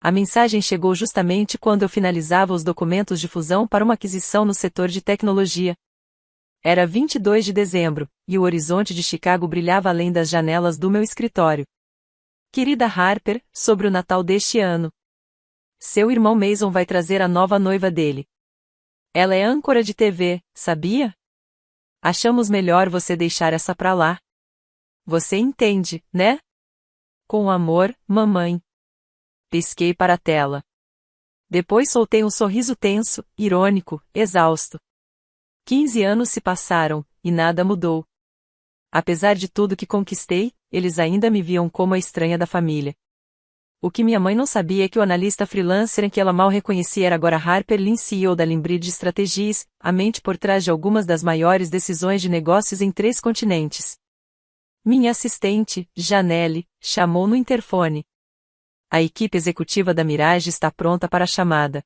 A mensagem chegou justamente quando eu finalizava os documentos de fusão para uma aquisição no setor de tecnologia. Era 22 de dezembro, e o horizonte de Chicago brilhava além das janelas do meu escritório. Querida Harper, sobre o Natal deste ano. Seu irmão Mason vai trazer a nova noiva dele. Ela é âncora de TV, sabia? Achamos melhor você deixar essa pra lá. Você entende, né? Com amor, mamãe. Pisquei para a tela. Depois soltei um sorriso tenso, irônico, exausto. 15 anos se passaram, e nada mudou. Apesar de tudo que conquistei, eles ainda me viam como a estranha da família. O que minha mãe não sabia é que o analista freelancer em que ela mal reconhecia era agora Harper Lynn, CEO da Limbridge Strategies, a mente por trás de algumas das maiores decisões de negócios em 3 continentes. Minha assistente, Janelle, chamou no interfone. A equipe executiva da Mirage está pronta para a chamada.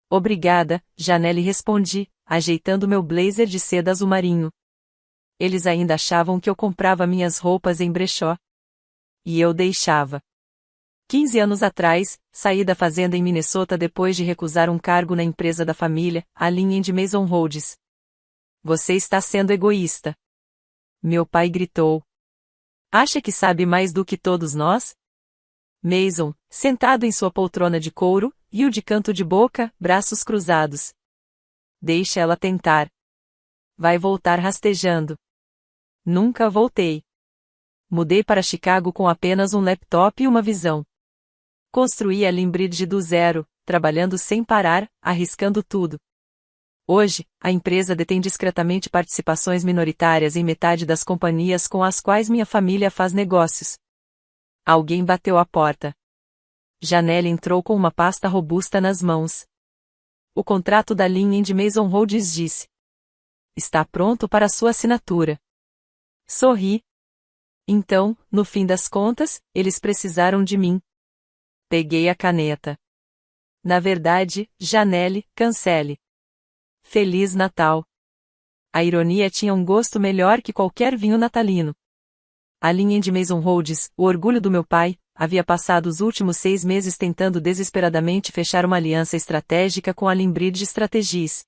Obrigada, Janelle, respondi, ajeitando meu blazer de seda azul marinho. Eles ainda achavam que eu comprava minhas roupas em brechó. E eu deixava. 15 anos atrás, saí da fazenda em Minnesota depois de recusar um cargo na empresa da família, a Lynn & Mason Holdings. Você está sendo egoísta. Meu pai gritou. Acha que sabe mais do que todos nós? Mason, sentado em sua poltrona de couro, riu de canto de boca, braços cruzados. Deixa ela tentar. Vai voltar rastejando. Nunca voltei. Mudei para Chicago com apenas um laptop e uma visão. Construí a Limbridge do zero, trabalhando sem parar, arriscando tudo. Hoje, a empresa detém discretamente participações minoritárias em metade das companhias com as quais minha família faz negócios. Alguém bateu à porta. Janelle entrou com uma pasta robusta nas mãos. O contrato da Lynn & Mason Holdings disse. Está pronto para sua assinatura. Sorri. Então, no fim das contas, eles precisaram de mim. Peguei a caneta. Na verdade, Janelle, cancele. Feliz Natal. A ironia tinha um gosto melhor que qualquer vinho natalino. A Lynn & Mason Holdings, o orgulho do meu pai, havia passado os últimos 6 meses tentando desesperadamente fechar uma aliança estratégica com a Limbridge Strategies.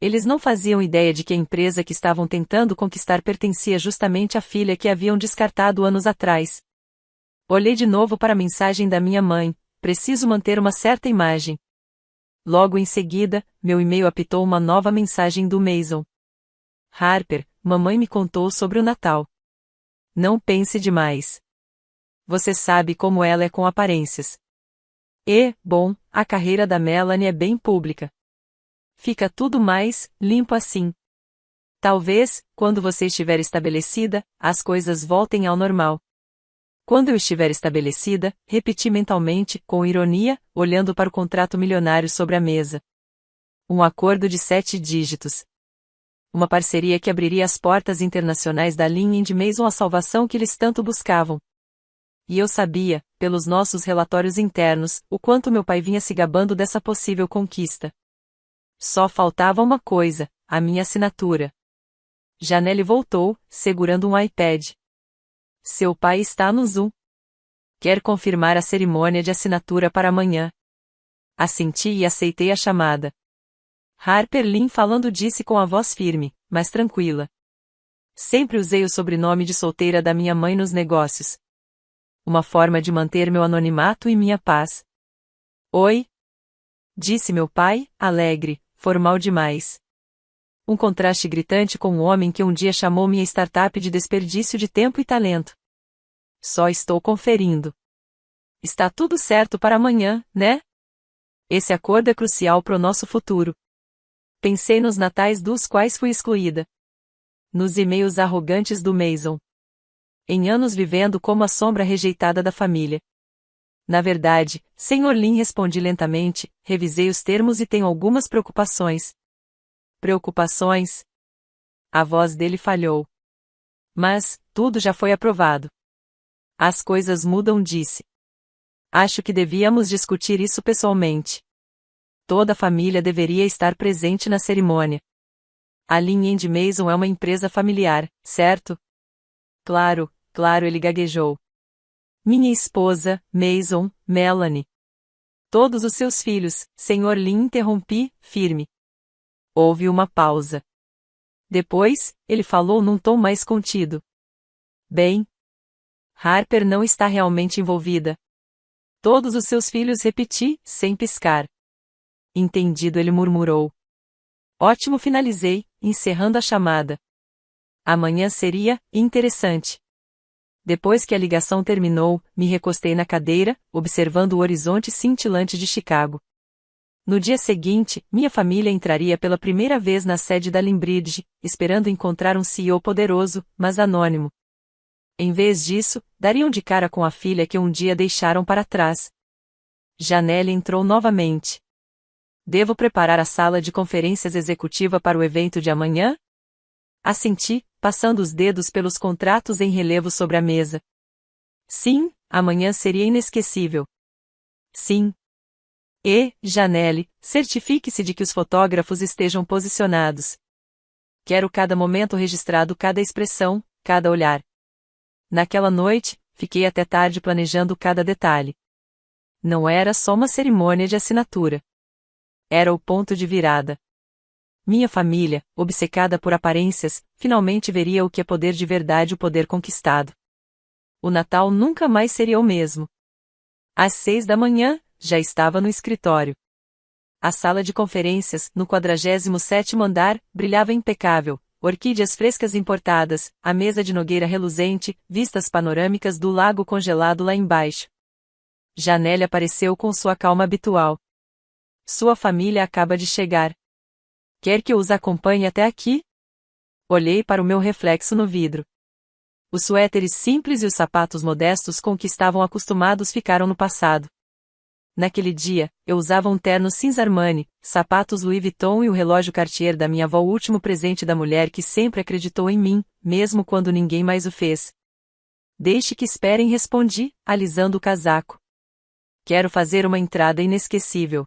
Eles não faziam ideia de que a empresa que estavam tentando conquistar pertencia justamente à filha que haviam descartado anos atrás. Olhei de novo para a mensagem da minha mãe, preciso manter uma certa imagem. Logo em seguida, meu e-mail apitou uma nova mensagem do Mason. Harper, mamãe me contou sobre o Natal. Não pense demais. Você sabe como ela é com aparências. E, bom, a carreira da Melanie é bem pública. Fica tudo mais limpo assim. Talvez, quando você estiver estabelecida, as coisas voltem ao normal. Quando eu estiver estabelecida, repeti mentalmente, com ironia, olhando para o contrato milionário sobre a mesa. Um acordo de 7 dígitos. Uma parceria que abriria as portas internacionais da Lynn & Mason à salvação que eles tanto buscavam. E eu sabia, pelos nossos relatórios internos, o quanto meu pai vinha se gabando dessa possível conquista. Só faltava uma coisa, a minha assinatura. Janelle voltou, segurando um iPad. Seu pai está no Zoom. Quer confirmar a cerimônia de assinatura para amanhã. Assenti e aceitei a chamada. Harper Lynn falando disse com a voz firme, mas tranquila. Sempre usei o sobrenome de solteira da minha mãe nos negócios. Uma forma de manter meu anonimato e minha paz. Oi? Disse meu pai, alegre, formal demais. Um contraste gritante com o homem que um dia chamou minha startup de desperdício de tempo e talento. Só estou conferindo. Está tudo certo para amanhã, né? Esse acordo é crucial para o nosso futuro. Pensei nos natais dos quais fui excluída. Nos e-mails arrogantes do Mason. Em anos vivendo como a sombra rejeitada da família. Na verdade, Sr. Lin, respondi lentamente, revisei os termos e tenho algumas preocupações. Preocupações? A voz dele falhou. Mas, tudo já foi aprovado. As coisas mudam, disse. Acho que devíamos discutir isso pessoalmente. Toda a família deveria estar presente na cerimônia. A Lynn & Mason é uma empresa familiar, certo? Claro, claro, ele gaguejou. Minha esposa, Mason, Melanie. Todos os seus filhos, Sr. Lin, interrompi, firme. Houve uma pausa. Depois, ele falou num tom mais contido. Bem, Harper não está realmente envolvida. Todos os seus filhos, repeti, sem piscar. Entendido, ele murmurou. Ótimo, finalizei, encerrando a chamada. Amanhã seria interessante. Depois que a ligação terminou, me recostei na cadeira, observando o horizonte cintilante de Chicago. No dia seguinte, minha família entraria pela primeira vez na sede da Limbridge, esperando encontrar um CEO poderoso, mas anônimo. Em vez disso, dariam de cara com a filha que um dia deixaram para trás. Janelle entrou novamente. Devo preparar a sala de conferências executiva para o evento de amanhã? Assenti, passando os dedos pelos contratos em relevo sobre a mesa. Sim, amanhã seria inesquecível. Sim. E, Janelle, certifique-se de que os fotógrafos estejam posicionados. Quero cada momento registrado, cada expressão, cada olhar. Naquela noite, fiquei até tarde planejando cada detalhe. Não era só uma cerimônia de assinatura. Era o ponto de virada. Minha família, obcecada por aparências, finalmente veria o que é poder de verdade, o poder conquistado. O Natal nunca mais seria o mesmo. Às 6 da manhã, já estava no escritório. A sala de conferências, no 47º andar, brilhava impecável, orquídeas frescas importadas, a mesa de nogueira reluzente, vistas panorâmicas do lago congelado lá embaixo. Janelle apareceu com sua calma habitual. Sua família acaba de chegar. Quer que eu os acompanhe até aqui? Olhei para o meu reflexo no vidro. Os suéteres simples e os sapatos modestos com que estavam acostumados ficaram no passado. Naquele dia, eu usava um terno cinza Armani, sapatos Louis Vuitton e o relógio Cartier da minha avó, o último presente da mulher que sempre acreditou em mim, mesmo quando ninguém mais o fez. Deixe que esperem, respondi, alisando o casaco. Quero fazer uma entrada inesquecível.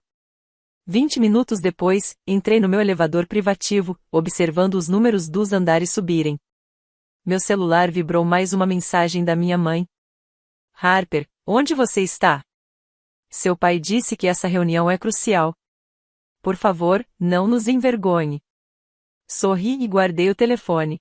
20 minutos depois, entrei no meu elevador privativo, observando os números dos andares subirem. Meu celular vibrou, mais uma mensagem da minha mãe. Harper, onde você está? Seu pai disse que essa reunião é crucial. Por favor, não nos envergonhe. Sorri e guardei o telefone.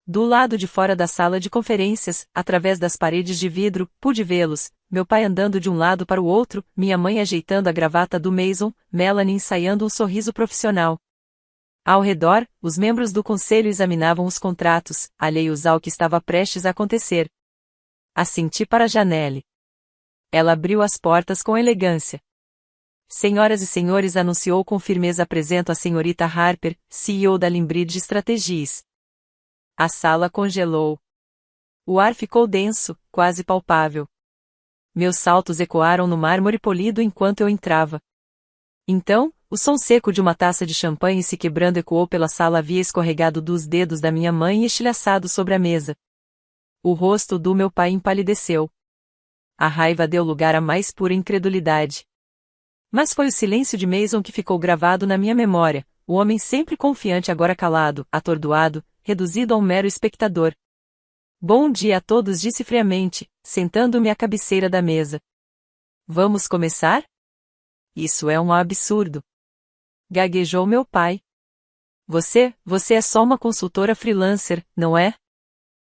Do lado de fora da sala de conferências, através das paredes de vidro, pude vê-los, meu pai andando de um lado para o outro, minha mãe ajeitando a gravata do Mason, Melanie ensaiando um sorriso profissional. Ao redor, os membros do conselho examinavam os contratos, alheios ao que estava prestes a acontecer. Assenti para Janelle. Ela abriu as portas com elegância. Senhoras e senhores, anunciou com firmeza, apresento a senhorita Harper, CEO da Limbridge Strategies. A sala congelou. O ar ficou denso, quase palpável. Meus saltos ecoaram no mármore polido enquanto eu entrava. Então, o som seco de uma taça de champanhe se quebrando ecoou pela sala, havia escorregado dos dedos da minha mãe e estilhaçado sobre a mesa. O rosto do meu pai empalideceu. A raiva deu lugar à mais pura incredulidade. Mas foi o silêncio de Mason que ficou gravado na minha memória, o homem sempre confiante agora calado, atordoado, reduzido a um mero espectador. Bom dia a todos, disse friamente, sentando-me à cabeceira da mesa. Vamos começar? Isso é um absurdo. Gaguejou meu pai. Você é só uma consultora freelancer, não é?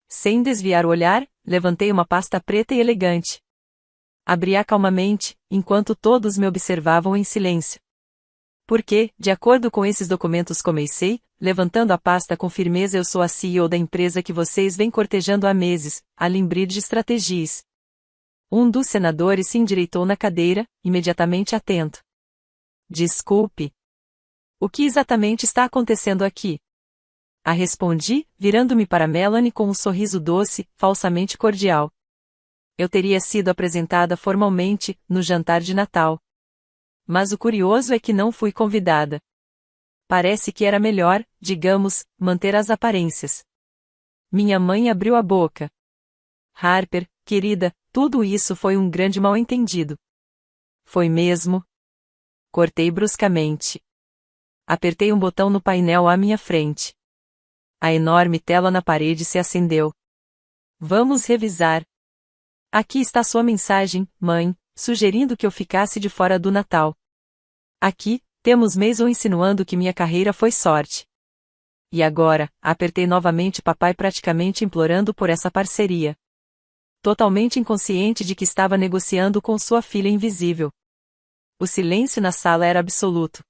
Sem desviar o olhar, levantei uma pasta preta e elegante. Abri-a calmamente, enquanto todos me observavam em silêncio. Porque, de acordo com esses documentos, comecei, levantando a pasta com firmeza, eu sou a CEO da empresa que vocês vêm cortejando há meses, a Limbridge Strategies. Um dos senadores se endireitou na cadeira, imediatamente atento. Desculpe. O que exatamente está acontecendo aqui? Respondi, virando-me para Melanie com um sorriso doce, falsamente cordial. Eu teria sido apresentada formalmente, no jantar de Natal. Mas o curioso é que não fui convidada. Parece que era melhor, digamos, manter as aparências. Minha mãe abriu a boca. Harper, querida, tudo isso foi um grande mal-entendido. Foi mesmo? Cortei bruscamente. Apertei um botão no painel à minha frente. A enorme tela na parede se acendeu. Vamos revisar. Aqui está sua mensagem, mãe, sugerindo que eu ficasse de fora do Natal. Aqui, temos Mason insinuando que minha carreira foi sorte. E agora, apertei novamente papai praticamente implorando por essa parceria. Totalmente inconsciente de que estava negociando com sua filha invisível. O silêncio na sala era absoluto.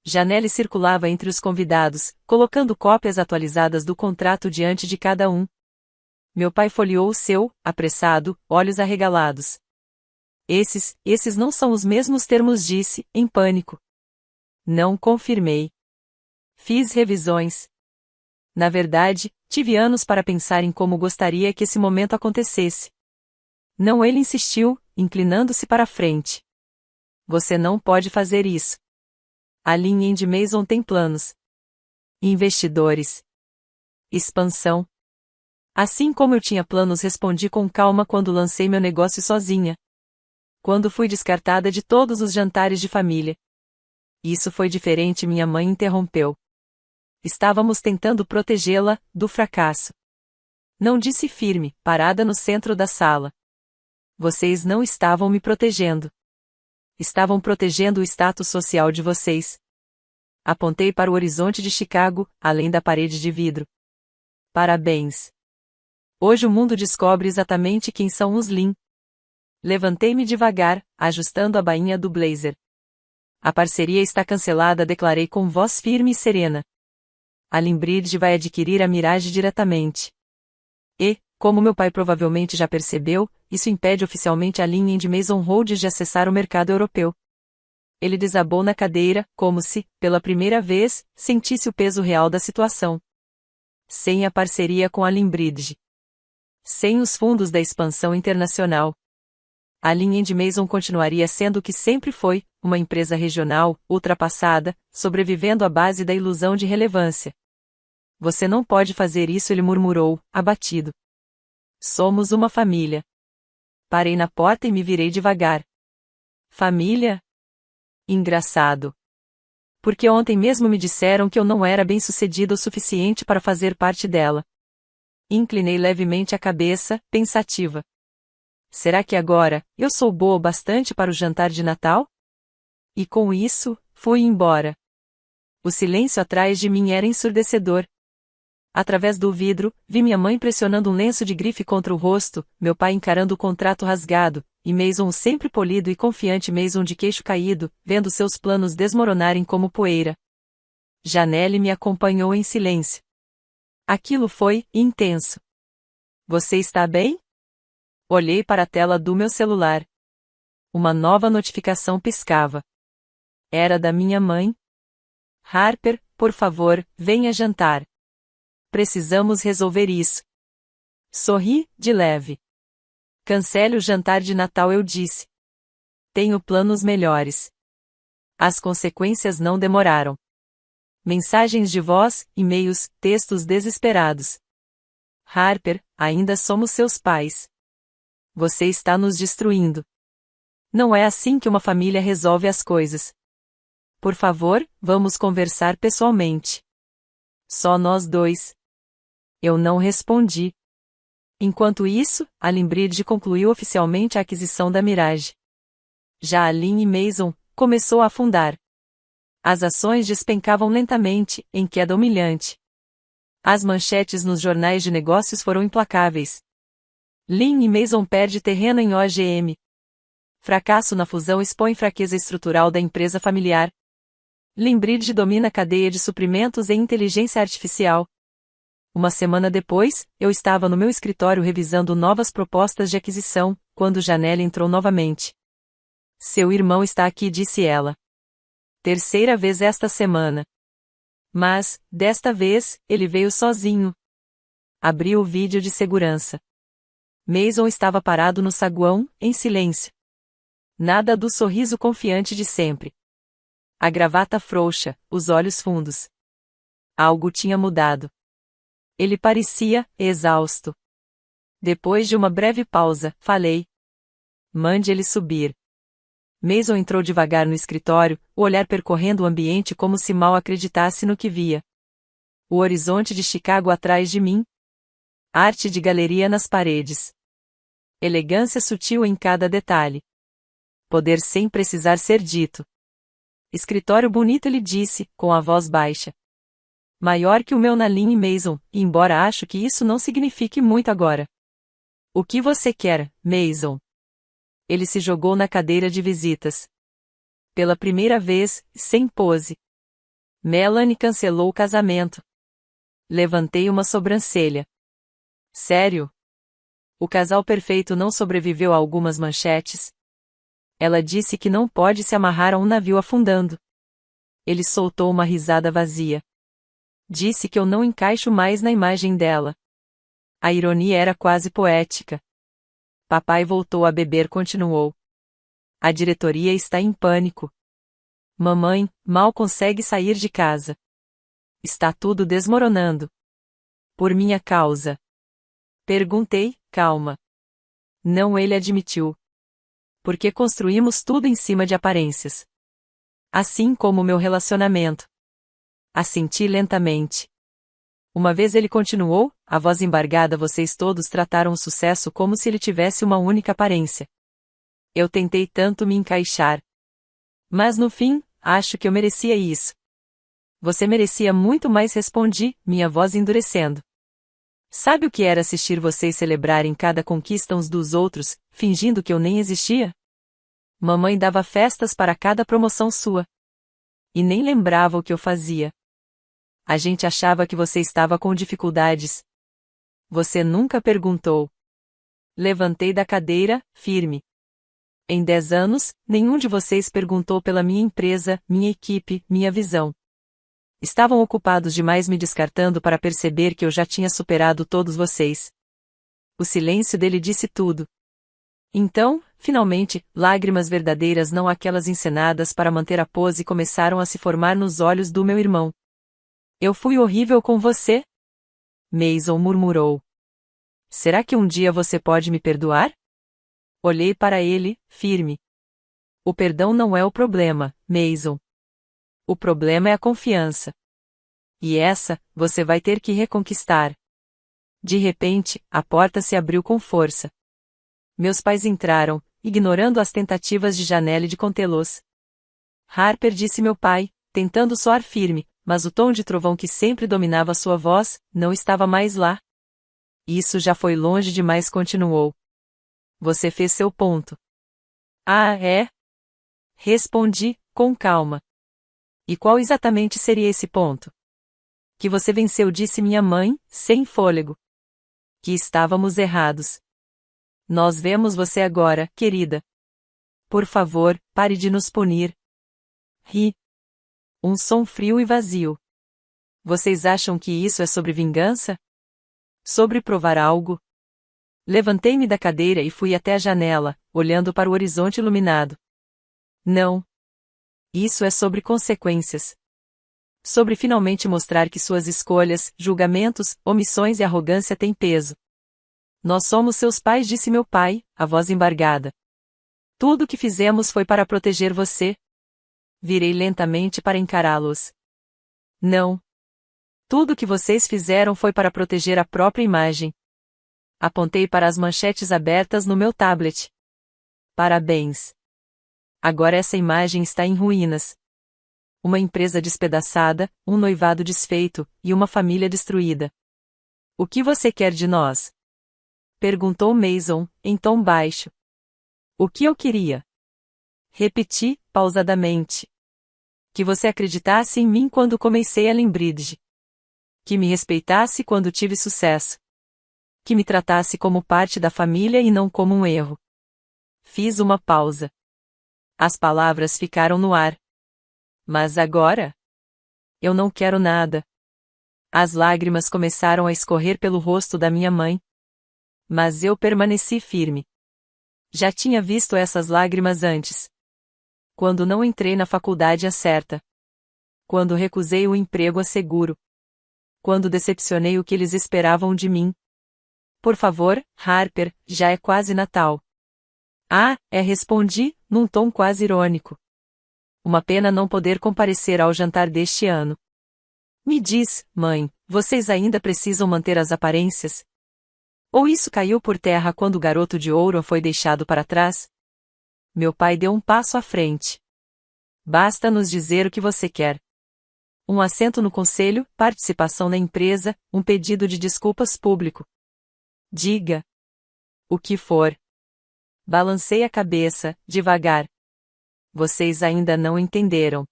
Janelle circulava entre os convidados, colocando cópias atualizadas do contrato diante de cada um. Meu pai folheou o seu, apressado, olhos arregalados. Esses não são os mesmos termos, disse, em pânico. Não confirmei. Fiz revisões. Na verdade, tive anos para pensar em como gostaria que esse momento acontecesse. Não, ele insistiu, inclinando-se para a frente. Você não pode fazer isso. A linha de Mason tem planos. Investidores. Expansão. Assim como eu tinha planos, respondi com calma quando lancei meu negócio sozinha. Quando fui descartada de todos os jantares de família. Isso foi diferente, minha mãe interrompeu. Estávamos tentando protegê-la do fracasso. Não, disse firme, parada no centro da sala. Vocês não estavam me protegendo. Estavam protegendo o status social de vocês. Apontei para o horizonte de Chicago, além da parede de vidro. Parabéns. Hoje o mundo descobre exatamente quem são os Lin. Levantei-me devagar, ajustando a bainha do blazer. A parceria está cancelada, declarei com voz firme e serena. A Limbridge vai adquirir a Mirage diretamente. E, como meu pai provavelmente já percebeu, isso impede oficialmente a linha de Mason Holdings de acessar o mercado europeu. Ele desabou na cadeira, como se, pela primeira vez, sentisse o peso real da situação. Sem a parceria com a Limbridge. Sem os fundos da expansão internacional. A linha de Mason continuaria sendo o que sempre foi, uma empresa regional, ultrapassada, sobrevivendo à base da ilusão de relevância. Você não pode fazer isso, ele murmurou, abatido. Somos uma família. Parei na porta e me virei devagar. Família? Engraçado. Porque ontem mesmo me disseram que eu não era bem-sucedido o suficiente para fazer parte dela. Inclinei levemente a cabeça, pensativa. Será que agora, eu sou boa o bastante para o jantar de Natal? E com isso, fui embora. O silêncio atrás de mim era ensurdecedor. Através do vidro, vi minha mãe pressionando um lenço de grife contra o rosto, meu pai encarando o contrato rasgado, e Mason sempre polido e confiante, Mason de queixo caído, vendo seus planos desmoronarem como poeira. Janelle me acompanhou em silêncio. Aquilo foi intenso. Você está bem? Olhei para a tela do meu celular. Uma nova notificação piscava. Era da minha mãe. Harper, por favor, venha jantar. Precisamos resolver isso. Sorri, de leve. Cancele o jantar de Natal, eu disse. Tenho planos melhores. As consequências não demoraram. Mensagens de voz, e-mails, textos desesperados. Harper, ainda somos seus pais. Você está nos destruindo. Não é assim que uma família resolve as coisas. Por favor, vamos conversar pessoalmente. Só nós dois. Eu não respondi. Enquanto isso, a Limbridge concluiu oficialmente a aquisição da Mirage. Já a Lin e Mason começou a afundar. As ações despencavam lentamente, em queda humilhante. As manchetes nos jornais de negócios foram implacáveis. Lin e Mason perde terreno em OGM. Fracasso na fusão expõe fraqueza estrutural da empresa familiar. Limbridge domina a cadeia de suprimentos em inteligência artificial. Uma semana depois, eu estava no meu escritório revisando novas propostas de aquisição, quando Janelle entrou novamente. Seu irmão está aqui, disse ela. Terceira vez esta semana. Mas, desta vez, ele veio sozinho. Abri o vídeo de segurança. Mason estava parado no saguão, em silêncio. Nada do sorriso confiante de sempre. A gravata frouxa, os olhos fundos. Algo tinha mudado. Ele parecia exausto. Depois de uma breve pausa, falei. Mande ele subir. Mason entrou devagar no escritório, o olhar percorrendo o ambiente como se mal acreditasse no que via. O horizonte de Chicago atrás de mim. Arte de galeria nas paredes. Elegância sutil em cada detalhe. Poder sem precisar ser dito. Escritório bonito, ele disse, com a voz baixa. Maior que o meu na Lynn Mason, embora acho que isso não signifique muito agora. O que você quer, Mason? Ele se jogou na cadeira de visitas. Pela primeira vez, sem pose. Melanie cancelou o casamento. Levantei uma sobrancelha. Sério? O casal perfeito não sobreviveu a algumas manchetes? Ela disse que não pode se amarrar a um navio afundando. Ele soltou uma risada vazia. Disse que eu não encaixo mais na imagem dela. A ironia era quase poética. Papai voltou a beber, continuou. A diretoria está em pânico. Mamãe mal consegue sair de casa. Está tudo desmoronando. Por minha causa. Perguntei, calma. Não, ele admitiu. Porque construímos tudo em cima de aparências. Assim como meu relacionamento. Assenti lentamente. Uma vez ele continuou, a voz embargada: vocês todos trataram o sucesso como se ele tivesse uma única aparência. Eu tentei tanto me encaixar. Mas no fim, acho que eu merecia isso. Você merecia muito mais, respondi, minha voz endurecendo. Sabe o que era assistir vocês celebrarem cada conquista uns dos outros, fingindo que eu nem existia? Mamãe dava festas para cada promoção sua. E nem lembrava o que eu fazia. A gente achava que você estava com dificuldades. Você nunca perguntou. Levantei da cadeira, firme. Em 10 anos, nenhum de vocês perguntou pela minha empresa, minha equipe, minha visão. Estavam ocupados demais me descartando para perceber que eu já tinha superado todos vocês. O silêncio dele disse tudo. Então, finalmente, lágrimas verdadeiras, não aquelas encenadas para manter a pose, começaram a se formar nos olhos do meu irmão. Eu fui horrível com você? Mason murmurou. Será que um dia você pode me perdoar? Olhei para ele, firme. O perdão não é o problema, Mason. O problema é a confiança. E essa, você vai ter que reconquistar. De repente, a porta se abriu com força. Meus pais entraram, ignorando as tentativas de Janelle de contê-los. Harper, disse meu pai, tentando soar firme, mas o tom de trovão que sempre dominava sua voz, não estava mais lá. Isso já foi longe demais, continuou. Você fez seu ponto. Ah, é? Respondi, com calma. E qual exatamente seria esse ponto? Que você venceu, disse minha mãe, sem fôlego. Que estávamos errados. Nós vemos você agora, querida. Por favor, pare de nos punir. Ri. Um som frio e vazio. Vocês acham que isso é sobre vingança? Sobre provar algo? Levantei-me da cadeira e fui até a janela, olhando para o horizonte iluminado. Não. Isso é sobre consequências. Sobre finalmente mostrar que suas escolhas, julgamentos, omissões e arrogância têm peso. Nós somos seus pais, disse meu pai, a voz embargada. Tudo o que fizemos foi para proteger você. Virei lentamente para encará-los. Não. Tudo o que vocês fizeram foi para proteger a própria imagem. Apontei para as manchetes abertas no meu tablet. Parabéns. Agora essa imagem está em ruínas. Uma empresa despedaçada, um noivado desfeito, e uma família destruída. O que você quer de nós? Perguntou Mason, em tom baixo. O que eu queria? Repeti, pausadamente. Que você acreditasse em mim quando comecei a Limbridge. Que me respeitasse quando tive sucesso. Que me tratasse como parte da família e não como um erro. Fiz uma pausa. As palavras ficaram no ar. Mas agora? Eu não quero nada. As lágrimas começaram a escorrer pelo rosto da minha mãe. Mas eu permaneci firme. Já tinha visto essas lágrimas antes. Quando não entrei na faculdade a certa. Quando recusei o emprego a seguro. Quando decepcionei o que eles esperavam de mim. Por favor, Harper, já é quase Natal. Ah, respondi, num tom quase irônico. Uma pena não poder comparecer ao jantar deste ano. Me diz, mãe, vocês ainda precisam manter as aparências? Ou isso caiu por terra quando o garoto de ouro foi deixado para trás? Meu pai deu um passo à frente. Basta nos dizer o que você quer. Um assento no conselho, participação na empresa, um pedido de desculpas público. Diga. O que for. Balancei a cabeça, devagar. Vocês ainda não entenderam.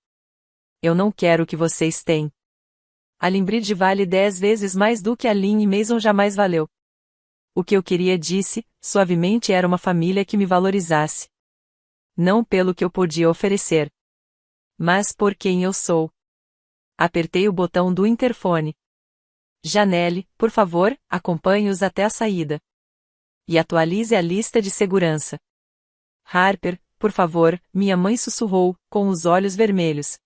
Eu não quero o que vocês têm. A Limbridge vale 10 vezes mais do que a Lynn e Mason jamais valeu. O que eu queria, disse, suavemente, era uma família que me valorizasse. Não pelo que eu podia oferecer, mas por quem eu sou. Apertei o botão do interfone. Janelle, por favor, acompanhe-os até a saída. E atualize a lista de segurança. Harper, por favor, minha mãe sussurrou, com os olhos vermelhos.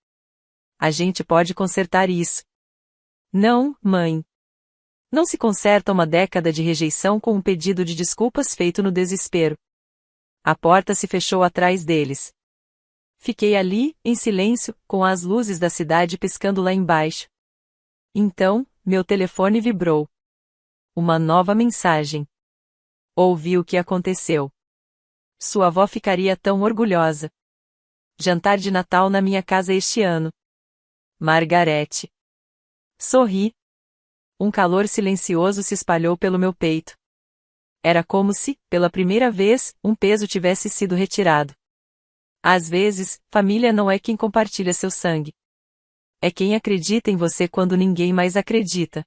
A gente pode consertar isso. Não, mãe. Não se conserta uma década de rejeição com um pedido de desculpas feito no desespero. A porta se fechou atrás deles. Fiquei ali, em silêncio, com as luzes da cidade piscando lá embaixo. Então, meu telefone vibrou. Uma nova mensagem. Ouvi o que aconteceu. Sua avó ficaria tão orgulhosa. Jantar de Natal na minha casa este ano. Margarete. Sorri. Um calor silencioso se espalhou pelo meu peito. Era como se, pela primeira vez, um peso tivesse sido retirado. Às vezes, família não é quem compartilha seu sangue. É quem acredita em você quando ninguém mais acredita.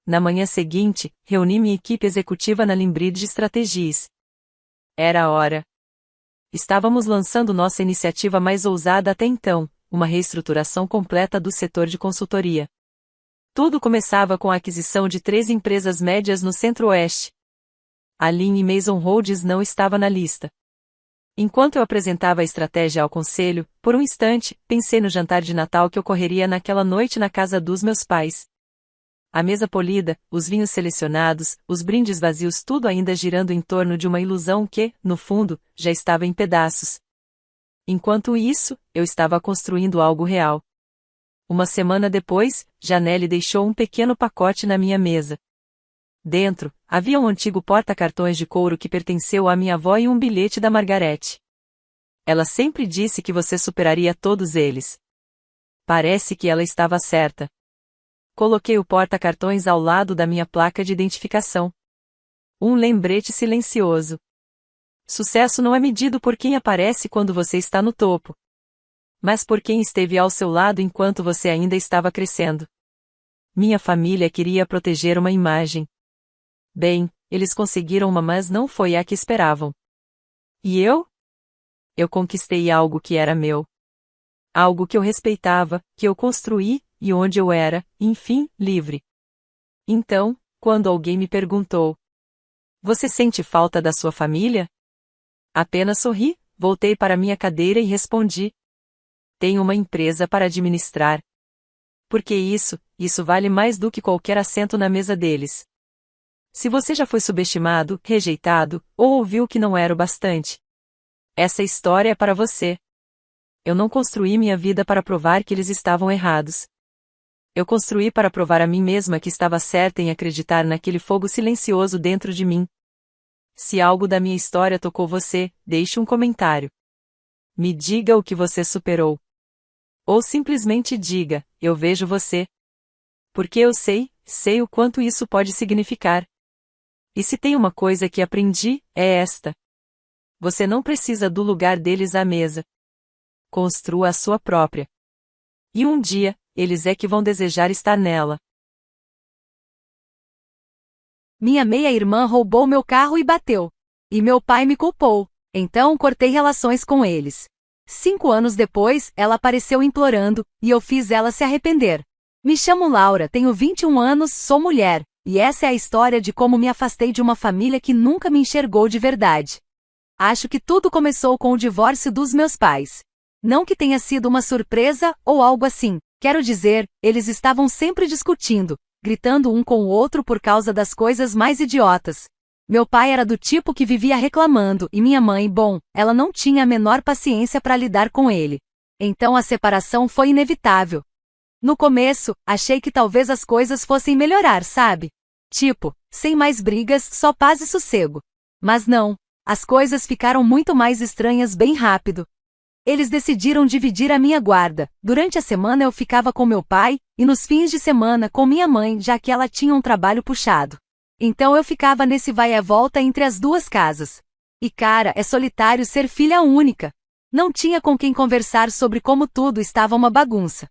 Na manhã seguinte, reuni minha equipe executiva na Limbridge Strategies. Era a hora. Estávamos lançando nossa iniciativa mais ousada até então, uma reestruturação completa do setor de consultoria. Tudo começava com a aquisição de 3 empresas médias no Centro-Oeste. A Lynn e Mason Holdings não estava na lista. Enquanto eu apresentava a estratégia ao conselho, por um instante, pensei no jantar de Natal que ocorreria naquela noite na casa dos meus pais. A mesa polida, os vinhos selecionados, os brindes vazios, tudo ainda girando em torno de uma ilusão que, no fundo, já estava em pedaços. Enquanto isso, eu estava construindo algo real. Uma semana depois, Janelle deixou um pequeno pacote na minha mesa. Dentro, havia um antigo porta-cartões de couro que pertenceu à minha avó e um bilhete da Margarete. Ela sempre disse que você superaria todos eles. Parece que ela estava certa. Coloquei o porta-cartões ao lado da minha placa de identificação. Um lembrete silencioso. Sucesso não é medido por quem aparece quando você está no topo, mas por quem esteve ao seu lado enquanto você ainda estava crescendo. Minha família queria proteger uma imagem. Bem, eles conseguiram uma, mas não foi a que esperavam. E eu? Eu conquistei algo que era meu. Algo que eu respeitava, que eu construí, e onde eu era, enfim, livre. Então, quando alguém me perguntou: você sente falta da sua família? Apenas sorri, voltei para minha cadeira e respondi: tenho uma empresa para administrar. Porque isso vale mais do que qualquer assento na mesa deles. Se você já foi subestimado, rejeitado, ou ouviu que não era o bastante, essa história é para você. Eu não construí minha vida para provar que eles estavam errados. Eu construí para provar a mim mesma que estava certa em acreditar naquele fogo silencioso dentro de mim. Se algo da minha história tocou você, deixe um comentário. Me diga o que você superou. Ou simplesmente diga: eu vejo você. Porque eu sei o quanto isso pode significar. E se tem uma coisa que aprendi, é esta. Você não precisa do lugar deles à mesa. Construa a sua própria. E um dia, eles é que vão desejar estar nela. Minha meia-irmã roubou meu carro e bateu. E meu pai me culpou. Então cortei relações com eles. 5 anos depois, ela apareceu implorando, e eu fiz ela se arrepender. Me chamo Laura, tenho 21 anos, sou mulher, e essa é a história de como me afastei de uma família que nunca me enxergou de verdade. Acho que tudo começou com o divórcio dos meus pais. Não que tenha sido uma surpresa ou algo assim. Quero dizer, eles estavam sempre discutindo, gritando um com o outro por causa das coisas mais idiotas. Meu pai era do tipo que vivia reclamando e minha mãe, bom, ela não tinha a menor paciência para lidar com ele. Então a separação foi inevitável. No começo, achei que talvez as coisas fossem melhorar, sabe? Tipo, sem mais brigas, só paz e sossego. Mas não. As coisas ficaram muito mais estranhas bem rápido. Eles decidiram dividir a minha guarda. Durante a semana eu ficava com meu pai, e nos fins de semana com minha mãe, já que ela tinha um trabalho puxado. Então eu ficava nesse vai e volta entre as duas casas. E cara, é solitário ser filha única. Não tinha com quem conversar sobre como tudo estava uma bagunça.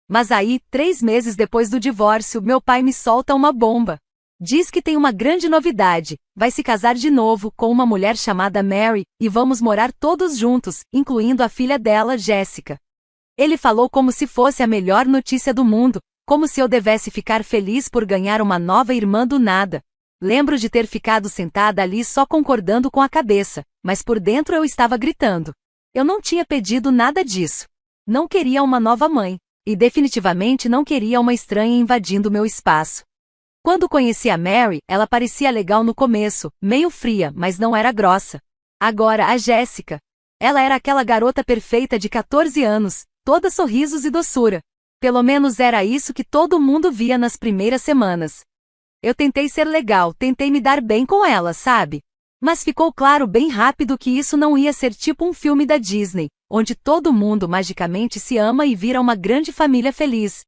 Mas aí, 3 meses depois do divórcio, meu pai me solta uma bomba. Diz que tem uma grande novidade, vai se casar de novo com uma mulher chamada Mary, e vamos morar todos juntos, incluindo a filha dela, Jéssica. Ele falou como se fosse a melhor notícia do mundo, como se eu devesse ficar feliz por ganhar uma nova irmã do nada. Lembro de ter ficado sentada ali só concordando com a cabeça, mas por dentro eu estava gritando. Eu não tinha pedido nada disso. Não queria uma nova mãe, e definitivamente não queria uma estranha invadindo meu espaço. Quando conheci a Mary, ela parecia legal no começo, meio fria, mas não era grossa. Agora, a Jéssica. Ela era aquela garota perfeita de 14 anos, toda sorrisos e doçura. Pelo menos era isso que todo mundo via nas primeiras semanas. Eu tentei ser legal, tentei me dar bem com ela, sabe? Mas ficou claro bem rápido que isso não ia ser tipo um filme da Disney, onde todo mundo magicamente se ama e vira uma grande família feliz.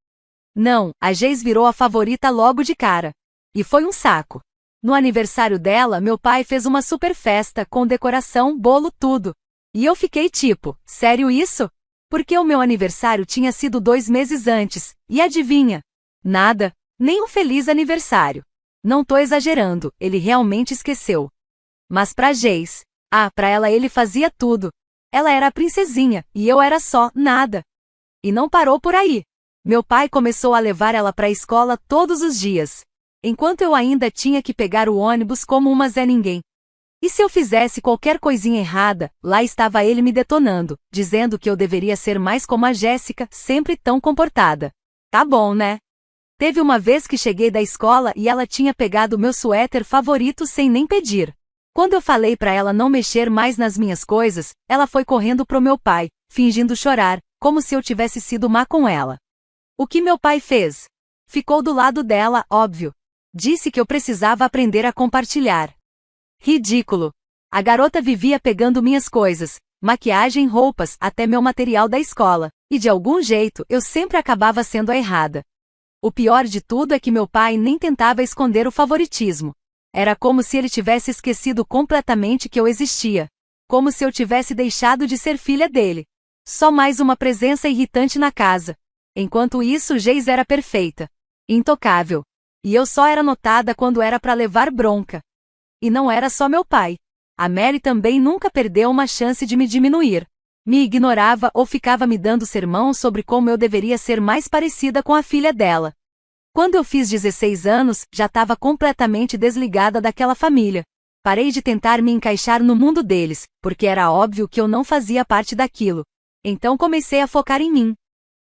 Não, a Geis virou a favorita logo de cara. E foi um saco. No aniversário dela, meu pai fez uma super festa, com decoração, bolo, tudo. E eu fiquei tipo, sério isso? Porque o meu aniversário tinha sido 2 meses antes, e adivinha? Nada, nem um feliz aniversário. Não tô exagerando, ele realmente esqueceu. Mas pra Geis, pra ela ele fazia tudo. Ela era a princesinha, e eu era só, nada. E não parou por aí. Meu pai começou a levar ela para a escola todos os dias, enquanto eu ainda tinha que pegar o ônibus como uma Zé Ninguém. E se eu fizesse qualquer coisinha errada, lá estava ele me detonando, dizendo que eu deveria ser mais como a Jéssica, sempre tão comportada. Tá bom, né? Teve uma vez que cheguei da escola e ela tinha pegado meu suéter favorito sem nem pedir. Quando eu falei para ela não mexer mais nas minhas coisas, ela foi correndo pro meu pai, fingindo chorar, como se eu tivesse sido má com ela. O que meu pai fez? Ficou do lado dela, óbvio. Disse que eu precisava aprender a compartilhar. Ridículo. A garota vivia pegando minhas coisas, maquiagem, roupas, até meu material da escola, e de algum jeito eu sempre acabava sendo a errada. O pior de tudo é que meu pai nem tentava esconder o favoritismo. Era como se ele tivesse esquecido completamente que eu existia. Como se eu tivesse deixado de ser filha dele. Só mais uma presença irritante na casa. Enquanto isso, Geis era perfeita. Intocável. E eu só era notada quando era pra levar bronca. E não era só meu pai. A Mary também nunca perdeu uma chance de me diminuir. Me ignorava ou ficava me dando sermão sobre como eu deveria ser mais parecida com a filha dela. Quando eu fiz 16 anos, já estava completamente desligada daquela família. Parei de tentar me encaixar no mundo deles, porque era óbvio que eu não fazia parte daquilo. Então comecei a focar em mim.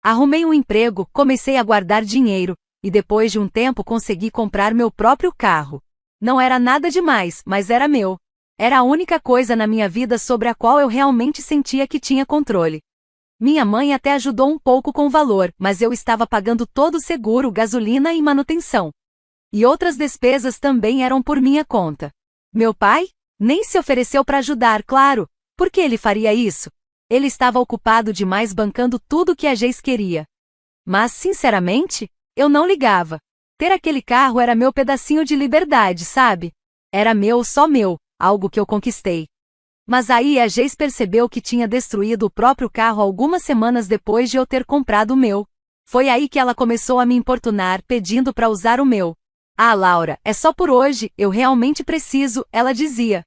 Arrumei um emprego, comecei a guardar dinheiro, e depois de um tempo consegui comprar meu próprio carro. Não era nada demais, mas era meu. Era a única coisa na minha vida sobre a qual eu realmente sentia que tinha controle. Minha mãe até ajudou um pouco com o valor, mas eu estava pagando todo o seguro, gasolina e manutenção. E outras despesas também eram por minha conta. Meu pai? Nem se ofereceu para ajudar, claro. Por que ele faria isso? Ele estava ocupado demais bancando tudo que a Geis queria. Mas, sinceramente, eu não ligava. Ter aquele carro era meu pedacinho de liberdade, sabe? Era meu, só meu, algo que eu conquistei. Mas aí a Geis percebeu que tinha destruído o próprio carro algumas semanas depois de eu ter comprado o meu. Foi aí que ela começou a me importunar, pedindo para usar o meu. Ah, Laura, é só por hoje, eu realmente preciso, ela dizia.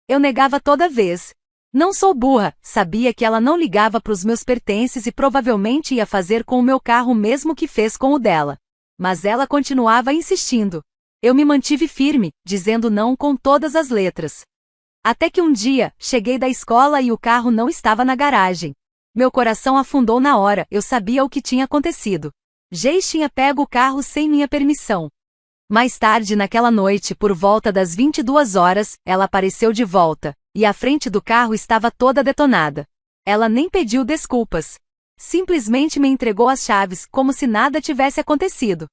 Eu negava toda vez. Não sou burra, sabia que ela não ligava para os meus pertences e provavelmente ia fazer com o meu carro o mesmo que fez com o dela. Mas ela continuava insistindo. Eu me mantive firme, dizendo não com todas as letras. Até que um dia, cheguei da escola e o carro não estava na garagem. Meu coração afundou na hora, eu sabia o que tinha acontecido. Geis tinha pego o carro sem minha permissão. Mais tarde naquela noite, por volta das 22 horas, ela apareceu de volta, e a frente do carro estava toda detonada. Ela nem pediu desculpas. Simplesmente me entregou as chaves, como se nada tivesse acontecido.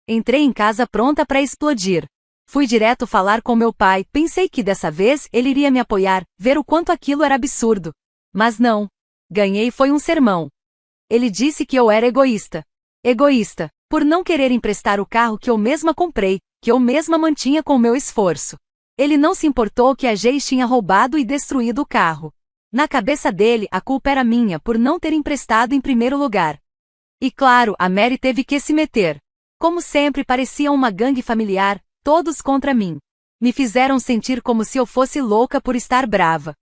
Entrei em casa pronta para explodir. Fui direto falar com meu pai, pensei que dessa vez ele iria me apoiar, ver o quanto aquilo era absurdo. Mas não. Ganhei foi um sermão. Ele disse que eu era egoísta. Egoísta, por não querer emprestar o carro que eu mesma comprei, que eu mesma mantinha com meu esforço. Ele não se importou que a Geis tinha roubado e destruído o carro. Na cabeça dele, a culpa era minha por não ter emprestado em primeiro lugar. E claro, a Mary teve que se meter. Como sempre, parecia uma gangue familiar, todos contra mim. Me fizeram sentir como se eu fosse louca por estar brava.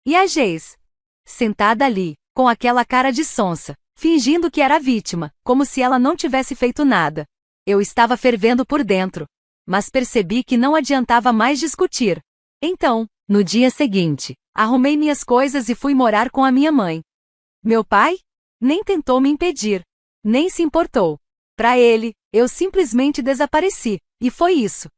E a Geis? Sentada ali, com aquela cara de sonsa, fingindo que era vítima, como se ela não tivesse feito nada. Eu estava fervendo por dentro. Mas percebi que não adiantava mais discutir. Então, no dia seguinte, arrumei minhas coisas e fui morar com a minha mãe. Meu pai? Nem tentou me impedir. Nem se importou. Para ele, eu simplesmente desapareci, e foi isso.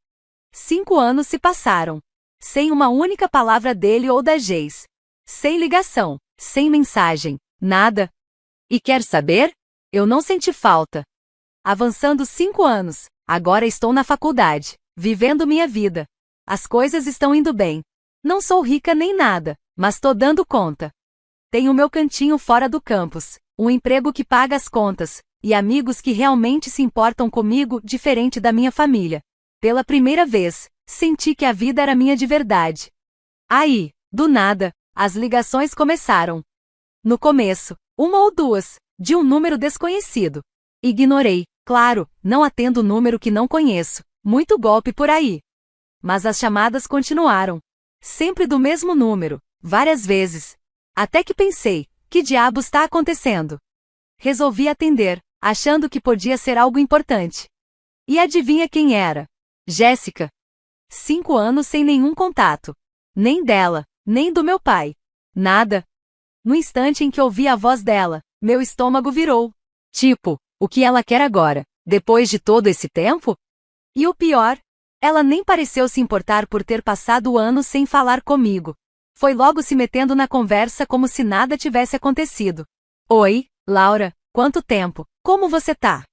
5 anos se passaram. Sem uma única palavra dele ou da Geis. Sem ligação, sem mensagem, nada. E quer saber? Eu não senti falta. Avançando 5 anos, agora estou na faculdade, vivendo minha vida. As coisas estão indo bem. Não sou rica nem nada, mas tô dando conta. Tenho meu cantinho fora do campus, um emprego que paga as contas, e amigos que realmente se importam comigo, diferente da minha família. Pela primeira vez, senti que a vida era minha de verdade. Aí, do nada, as ligações começaram. No começo, 1 ou 2, de um número desconhecido. Ignorei, claro, não atendo número que não conheço, muito golpe por aí. Mas as chamadas continuaram. Sempre do mesmo número, várias vezes. Até que pensei, que diabos está acontecendo? Resolvi atender, achando que podia ser algo importante. E adivinha quem era? Jéssica. 5 anos sem nenhum contato. Nem dela, nem do meu pai. Nada. No instante em que ouvi a voz dela, meu estômago virou. Tipo, o que ela quer agora, depois de todo esse tempo? E o pior? Ela nem pareceu se importar por ter passado anos sem falar comigo. Foi logo se metendo na conversa como se nada tivesse acontecido. Oi, Laura, quanto tempo? Como você tá?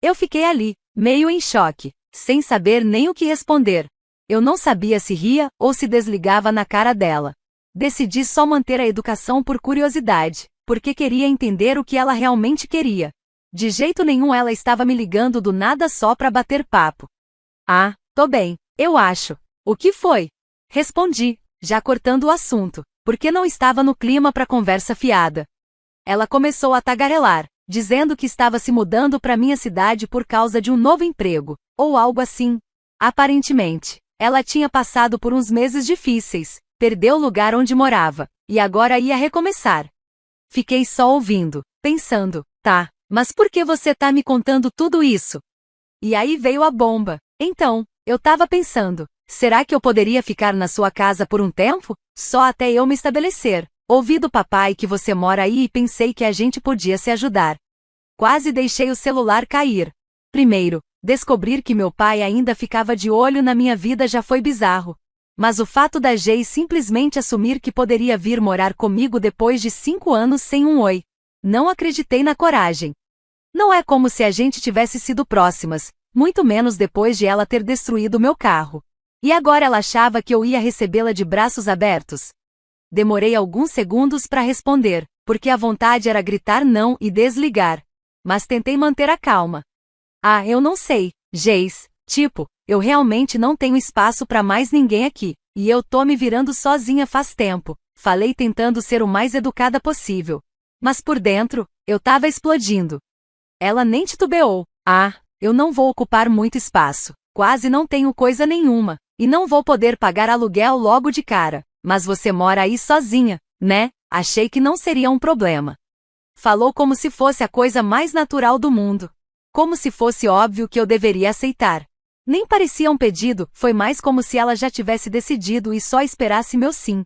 Eu fiquei ali, meio em choque, sem saber nem o que responder. Eu não sabia se ria ou se desligava na cara dela. Decidi só manter a educação por curiosidade, porque queria entender o que ela realmente queria. De jeito nenhum ela estava me ligando do nada só pra bater papo. Ah, tô bem, eu acho. O que foi? Respondi, já cortando o assunto, porque não estava no clima pra conversa fiada. Ela começou a tagarelar, dizendo que estava se mudando pra minha cidade por causa de um novo emprego, ou algo assim. Aparentemente, ela tinha passado por uns meses difíceis, perdeu o lugar onde morava, e agora ia recomeçar. Fiquei só ouvindo, pensando, tá. Mas por que você tá me contando tudo isso? E aí veio a bomba. Então, eu tava pensando, será que eu poderia ficar na sua casa por um tempo? Só até eu me estabelecer. Ouvi do papai que você mora aí e pensei que a gente podia se ajudar. Quase deixei o celular cair. Primeiro, descobrir que meu pai ainda ficava de olho na minha vida já foi bizarro. Mas o fato da Geis simplesmente assumir que poderia vir morar comigo depois de 5 anos sem um oi. Não acreditei na coragem. Não é como se a gente tivesse sido próximas, muito menos depois de ela ter destruído meu carro. E agora ela achava que eu ia recebê-la de braços abertos? Demorei alguns segundos para responder, porque a vontade era gritar não e desligar. Mas tentei manter a calma. Ah, eu não sei, Geis, tipo, eu realmente não tenho espaço para mais ninguém aqui, e eu tô me virando sozinha faz tempo, falei tentando ser o mais educada possível. Mas por dentro, eu tava explodindo. Ela nem titubeou. Ah, eu não vou ocupar muito espaço. Quase não tenho coisa nenhuma. E não vou poder pagar aluguel logo de cara. Mas você mora aí sozinha, né? Achei que não seria um problema. Falou como se fosse a coisa mais natural do mundo. Como se fosse óbvio que eu deveria aceitar. Nem parecia um pedido, foi mais como se ela já tivesse decidido e só esperasse meu sim.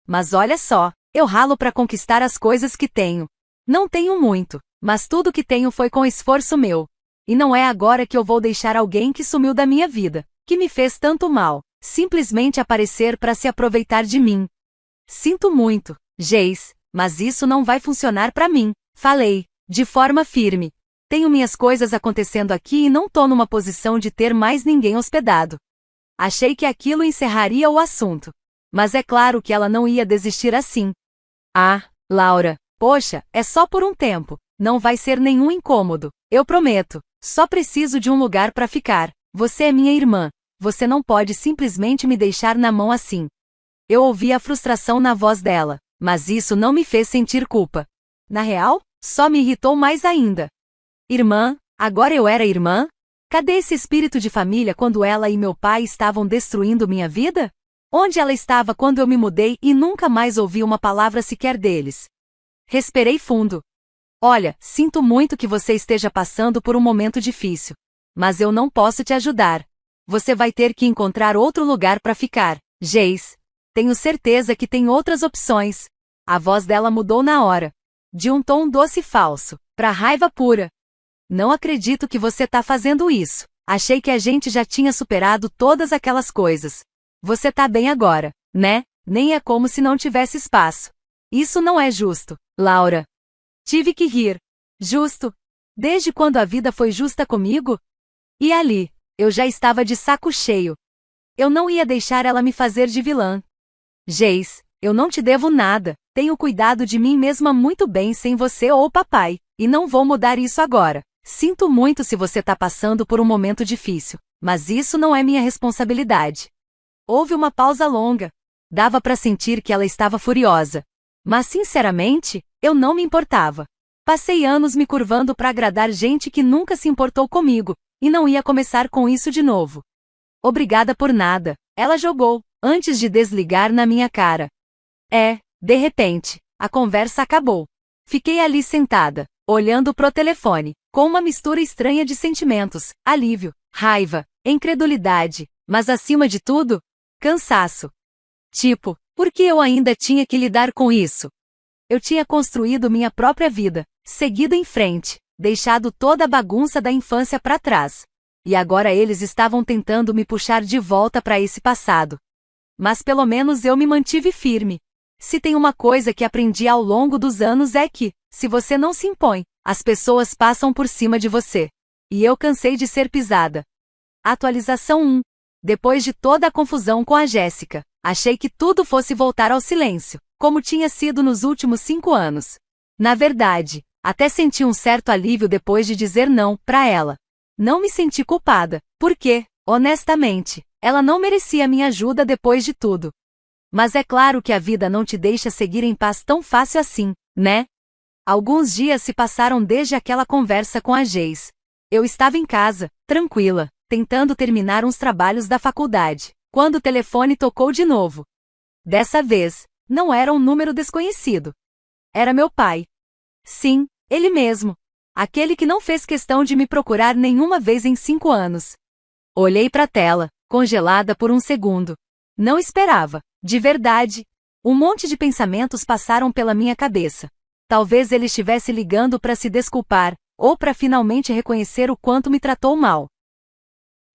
Mas olha só. Eu ralo para conquistar as coisas que tenho. Não tenho muito, mas tudo que tenho foi com esforço meu. E não é agora que eu vou deixar alguém que sumiu da minha vida, que me fez tanto mal, simplesmente aparecer para se aproveitar de mim. Sinto muito, Geis, mas isso não vai funcionar para mim, falei, de forma firme. Tenho minhas coisas acontecendo aqui e não tô numa posição de ter mais ninguém hospedado. Achei que aquilo encerraria o assunto. Mas é claro que ela não ia desistir assim. Ah, Laura, poxa, é só por um tempo. Não vai ser nenhum incômodo, eu prometo. Só preciso de um lugar para ficar. Você é minha irmã. Você não pode simplesmente me deixar na mão assim. Eu ouvi a frustração na voz dela, mas isso não me fez sentir culpa. Na real, só me irritou mais ainda. Irmã? Agora eu era irmã? Cadê esse espírito de família quando ela e meu pai estavam destruindo minha vida? Onde ela estava quando eu me mudei e nunca mais ouvi uma palavra sequer deles? Respirei fundo. Olha, sinto muito que você esteja passando por um momento difícil. Mas eu não posso te ajudar. Você vai ter que encontrar outro lugar para ficar, Jace. Tenho certeza que tem outras opções. A voz dela mudou na hora. De um tom doce e falso, para raiva pura. Não acredito que você tá fazendo isso. Achei que a gente já tinha superado todas aquelas coisas. Você tá bem agora, né? Nem é como se não tivesse espaço. Isso não é justo, Laura. Tive que rir. Justo? Desde quando a vida foi justa comigo? E ali, eu já estava de saco cheio. Eu não ia deixar ela me fazer de vilã. Jace, eu não te devo nada. Tenho cuidado de mim mesma muito bem sem você ou papai, e não vou mudar isso agora. Sinto muito se você tá passando por um momento difícil, mas isso não é minha responsabilidade. Houve uma pausa longa. Dava para sentir que ela estava furiosa. Mas sinceramente, eu não me importava. Passei anos me curvando para agradar gente que nunca se importou comigo, e não ia começar com isso de novo. Obrigada por nada, ela jogou, antes de desligar na minha cara. De repente, a conversa acabou. Fiquei ali sentada, olhando pro telefone, com uma mistura estranha de sentimentos, alívio, raiva, incredulidade, mas acima de tudo, cansaço. Tipo, por que eu ainda tinha que lidar com isso? Eu tinha construído minha própria vida, seguido em frente, deixado toda a bagunça da infância para trás. E agora eles estavam tentando me puxar de volta para esse passado. Mas pelo menos eu me mantive firme. Se tem uma coisa que aprendi ao longo dos anos é que, se você não se impõe, as pessoas passam por cima de você. E eu cansei de ser pisada. Atualização 1. Depois de toda a confusão com a Jéssica, achei que tudo fosse voltar ao silêncio, como tinha sido nos últimos 5 anos. Na verdade, até senti um certo alívio depois de dizer não para ela. Não me senti culpada, porque, honestamente, ela não merecia minha ajuda depois de tudo. Mas é claro que a vida não te deixa seguir em paz tão fácil assim, né? Alguns dias se passaram desde aquela conversa com a Jace. Eu estava em casa, tranquila, tentando terminar uns trabalhos da faculdade, quando o telefone tocou de novo. Dessa vez, não era um número desconhecido. Era meu pai. Sim, ele mesmo. Aquele que não fez questão de me procurar nenhuma vez em 5 anos. Olhei para a tela, congelada por um segundo. Não esperava, de verdade. Um monte de pensamentos passaram pela minha cabeça. Talvez ele estivesse ligando para se desculpar, ou para finalmente reconhecer o quanto me tratou mal.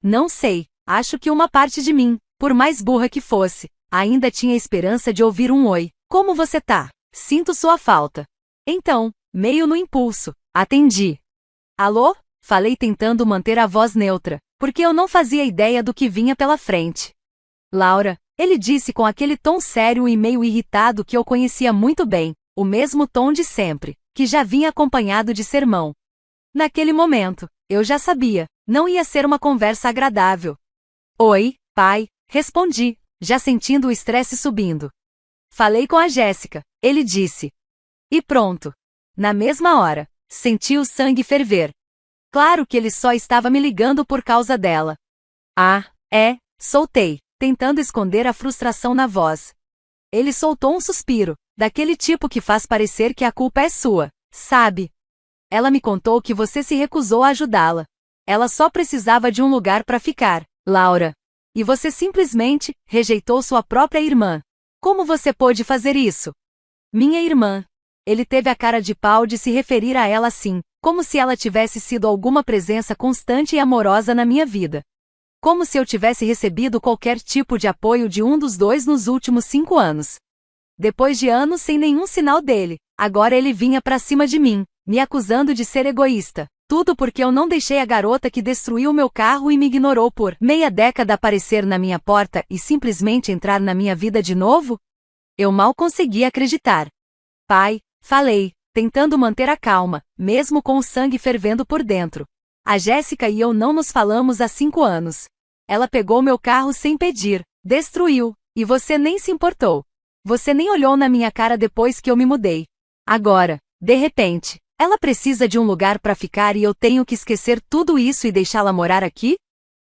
Não sei, acho que uma parte de mim, por mais burra que fosse, ainda tinha esperança de ouvir um oi. Como você tá? Sinto sua falta. Então, meio no impulso, atendi. Alô? Falei tentando manter a voz neutra, porque eu não fazia ideia do que vinha pela frente. Laura, ele disse com aquele tom sério e meio irritado que eu conhecia muito bem, o mesmo tom de sempre, que já vinha acompanhado de sermão. Naquele momento, eu já sabia, não ia ser uma conversa agradável. Oi, pai, respondi, já sentindo o estresse subindo. Falei com a Jéssica, ele disse. E pronto. Na mesma hora, senti o sangue ferver. Claro que ele só estava me ligando por causa dela. Soltei, tentando esconder a frustração na voz. Ele soltou um suspiro, daquele tipo que faz parecer que a culpa é sua, sabe? Ela me contou que você se recusou a ajudá-la. Ela só precisava de um lugar para ficar, Laura. E você simplesmente rejeitou sua própria irmã. Como você pôde fazer isso? Minha irmã. Ele teve a cara de pau de se referir a ela assim, como se ela tivesse sido alguma presença constante e amorosa na minha vida. Como se eu tivesse recebido qualquer tipo de apoio de um dos dois nos últimos 5 anos. Depois de anos sem nenhum sinal dele, agora ele vinha pra cima de mim, me acusando de ser egoísta. Tudo porque eu não deixei a garota que destruiu meu carro e me ignorou por meia década aparecer na minha porta e simplesmente entrar na minha vida de novo? Eu mal conseguia acreditar. Pai, falei, tentando manter a calma, mesmo com o sangue fervendo por dentro. A Jéssica e eu não nos falamos há 5 anos. Ela pegou meu carro sem pedir, destruiu, e você nem se importou. Você nem olhou na minha cara depois que eu me mudei. Agora, de repente, ela precisa de um lugar para ficar e eu tenho que esquecer tudo isso e deixá-la morar aqui?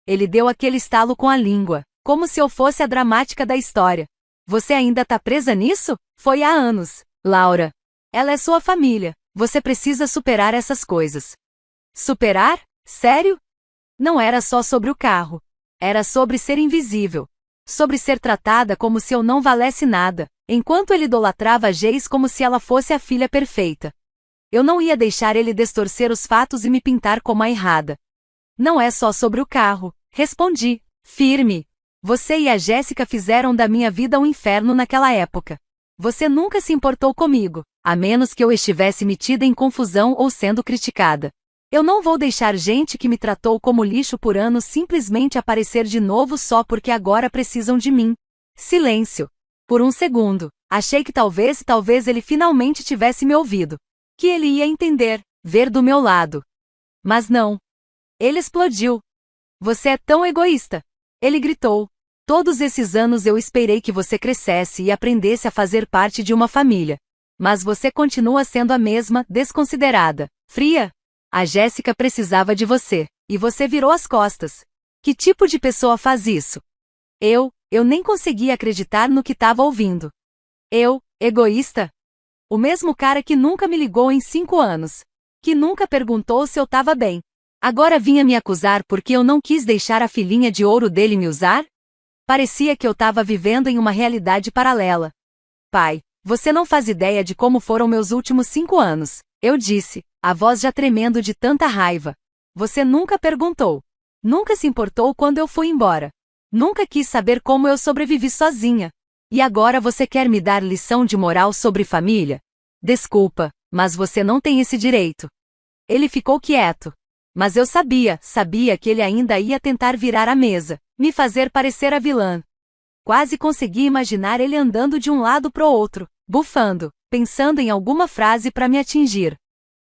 Ele deu aquele estalo com a língua, como se eu fosse a dramática da história. Você ainda tá presa nisso? Foi há anos, Laura. Ela é sua família, você precisa superar essas coisas. Superar? Sério? Não era só sobre o carro. Era sobre ser invisível. Sobre ser tratada como se eu não valesse nada, enquanto ele idolatrava a Jace como se ela fosse a filha perfeita. Eu não ia deixar ele distorcer os fatos e me pintar como a errada. Não é só sobre o carro, respondi, firme. Você e a Jéssica fizeram da minha vida um inferno naquela época. Você nunca se importou comigo, a menos que eu estivesse metida em confusão ou sendo criticada. Eu não vou deixar gente que me tratou como lixo por anos simplesmente aparecer de novo só porque agora precisam de mim. Silêncio. Por um segundo, achei que talvez ele finalmente tivesse me ouvido. Que ele ia entender, ver do meu lado. Mas não. Ele explodiu. Você é tão egoísta. Ele gritou. Todos esses anos eu esperei que você crescesse e aprendesse a fazer parte de uma família. Mas você continua sendo a mesma, desconsiderada, fria. A Jéssica precisava de você, e você virou as costas. Que tipo de pessoa faz isso? Eu nem conseguia acreditar no que estava ouvindo. Egoísta? O mesmo cara que nunca me ligou em 5 anos. Que nunca perguntou se eu estava bem. Agora vinha me acusar porque eu não quis deixar a filhinha de ouro dele me usar? Parecia que eu estava vivendo em uma realidade paralela. Pai, você não faz ideia de como foram meus últimos 5 anos, eu disse, a voz já tremendo de tanta raiva. Você nunca perguntou. Nunca se importou quando eu fui embora. Nunca quis saber como eu sobrevivi sozinha. E agora você quer me dar lição de moral sobre família? Desculpa, mas você não tem esse direito. Ele ficou quieto. Mas eu sabia que ele ainda ia tentar virar a mesa, me fazer parecer a vilã. Quase consegui imaginar ele andando de um lado pro outro, bufando, pensando em alguma frase para me atingir.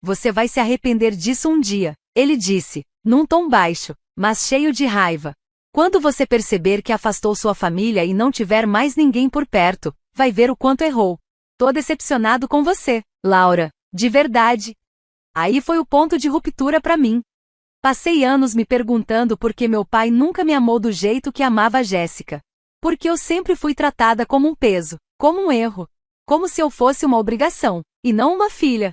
Você vai se arrepender disso um dia, ele disse, num tom baixo, mas cheio de raiva. Quando você perceber que afastou sua família e não tiver mais ninguém por perto, vai ver o quanto errou. Tô decepcionado com você, Laura, de verdade. Aí foi o ponto de ruptura para mim. Passei anos me perguntando por que meu pai nunca me amou do jeito que amava a Jéssica. Porque eu sempre fui tratada como um peso, como um erro, como se eu fosse uma obrigação, e não uma filha.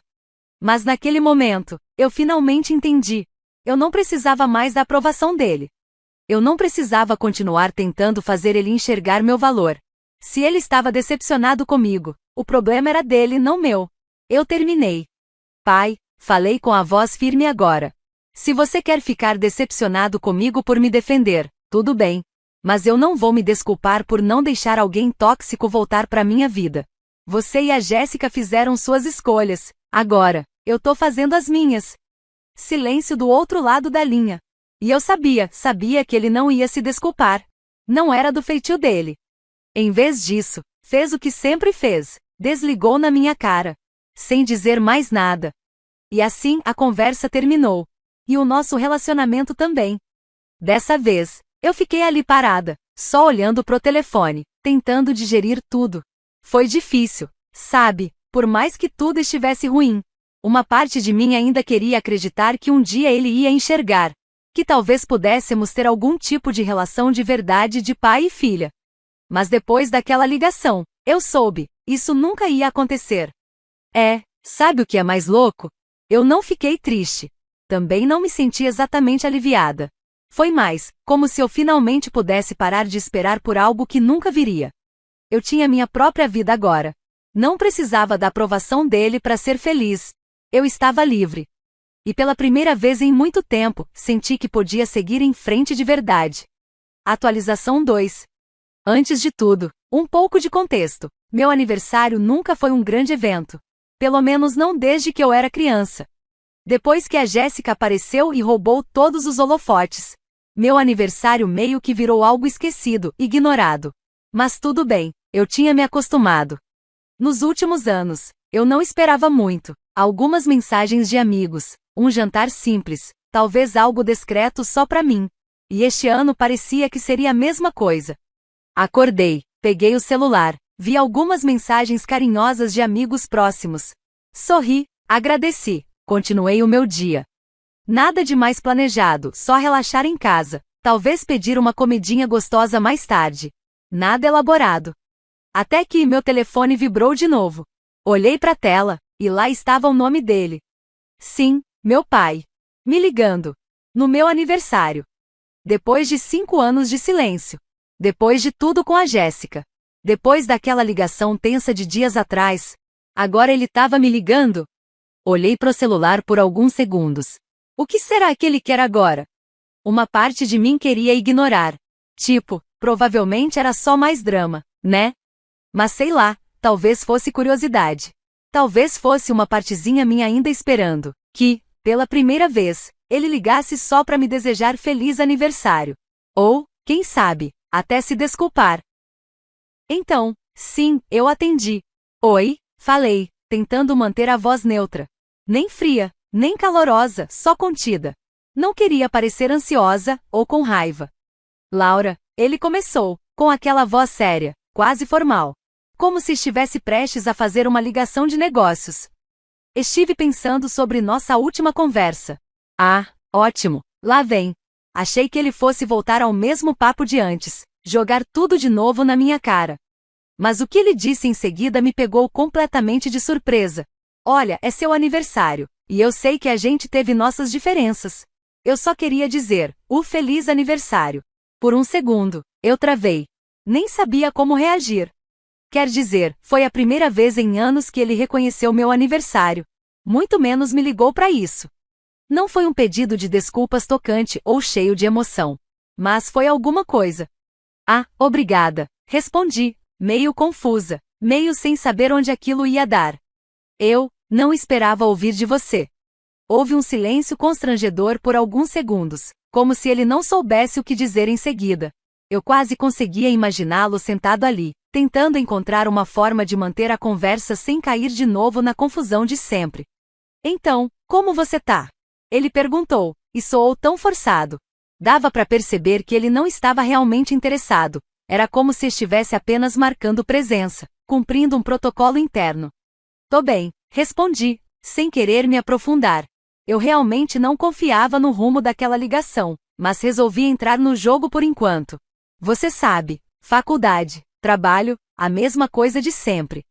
Mas naquele momento, eu finalmente entendi. Eu não precisava mais da aprovação dele. Eu não precisava continuar tentando fazer ele enxergar meu valor. Se ele estava decepcionado comigo, o problema era dele, não meu. Eu terminei. Pai, falei com a voz firme agora. Se você quer ficar decepcionado comigo por me defender, tudo bem. Mas eu não vou me desculpar por não deixar alguém tóxico voltar para minha vida. Você e a Jéssica fizeram suas escolhas. Agora, eu tô fazendo as minhas. Silêncio do outro lado da linha. E eu sabia que ele não ia se desculpar. Não era do feitio dele. Em vez disso, fez o que sempre fez. Desligou na minha cara. Sem dizer mais nada. E assim a conversa terminou. E o nosso relacionamento também. Dessa vez, eu fiquei ali parada, só olhando pro telefone, tentando digerir tudo. Foi difícil, sabe, por mais que tudo estivesse ruim. Uma parte de mim ainda queria acreditar que um dia ele ia enxergar. Que talvez pudéssemos ter algum tipo de relação de verdade de pai e filha. Mas depois daquela ligação, eu soube, isso nunca ia acontecer. Sabe o que é mais louco? Eu não fiquei triste. Também não me senti exatamente aliviada. Foi mais, como se eu finalmente pudesse parar de esperar por algo que nunca viria. Eu tinha minha própria vida agora. Não precisava da aprovação dele para ser feliz. Eu estava livre. E pela primeira vez em muito tempo, senti que podia seguir em frente de verdade. Atualização 2. Antes de tudo, um pouco de contexto. Meu aniversário nunca foi um grande evento. Pelo menos não desde que eu era criança. Depois que a Jéssica apareceu e roubou todos os holofotes. Meu aniversário meio que virou algo esquecido, ignorado. Mas tudo bem, eu tinha me acostumado. Nos últimos anos, eu não esperava muito. Algumas mensagens de amigos, um jantar simples, talvez algo discreto só pra mim. E este ano parecia que seria a mesma coisa. Acordei, peguei o celular, vi algumas mensagens carinhosas de amigos próximos. Sorri, agradeci, continuei o meu dia. Nada de mais planejado, só relaxar em casa, talvez pedir uma comidinha gostosa mais tarde. Nada elaborado. Até que meu telefone vibrou de novo. Olhei pra tela, e lá estava o nome dele. Sim, meu pai. Me ligando. No meu aniversário. Depois de 5 anos de silêncio. Depois de tudo com a Jéssica. Depois daquela ligação tensa de dias atrás. Agora ele estava me ligando? Olhei pro celular por alguns segundos. O que será que ele quer agora? Uma parte de mim queria ignorar. Tipo, provavelmente era só mais drama, né? Mas sei lá, talvez fosse curiosidade. Talvez fosse uma partezinha minha ainda esperando que, pela primeira vez, ele ligasse só pra me desejar feliz aniversário. Ou, quem sabe, até se desculpar. Então, sim, eu atendi. Oi, falei, tentando manter a voz neutra. Nem fria, nem calorosa, só contida. Não queria parecer ansiosa ou com raiva. Laura, ele começou, com aquela voz séria, quase formal. Como se estivesse prestes a fazer uma ligação de negócios. Estive pensando sobre nossa última conversa. Ah, ótimo, lá vem. Achei que ele fosse voltar ao mesmo papo de antes, jogar tudo de novo na minha cara. Mas o que ele disse em seguida me pegou completamente de surpresa. Olha, é seu aniversário, e eu sei que a gente teve nossas diferenças. Eu só queria dizer, feliz aniversário. Por um segundo, eu travei. Nem sabia como reagir. Quer dizer, foi a primeira vez em anos que ele reconheceu meu aniversário. Muito menos me ligou para isso. Não foi um pedido de desculpas tocante ou cheio de emoção. Mas foi alguma coisa. Ah, obrigada, respondi, meio confusa, meio sem saber onde aquilo ia dar. Eu não esperava ouvir de você. Houve um silêncio constrangedor por alguns segundos, como se ele não soubesse o que dizer em seguida. Eu quase conseguia imaginá-lo sentado ali, tentando encontrar uma forma de manter a conversa sem cair de novo na confusão de sempre. Então, como você tá? Ele perguntou, e soou tão forçado. Dava para perceber que ele não estava realmente interessado. Era como se estivesse apenas marcando presença, cumprindo um protocolo interno. Tô bem, respondi, sem querer me aprofundar. Eu realmente não confiava no rumo daquela ligação, mas resolvi entrar no jogo por enquanto. Você sabe, faculdade, trabalho, a mesma coisa de sempre.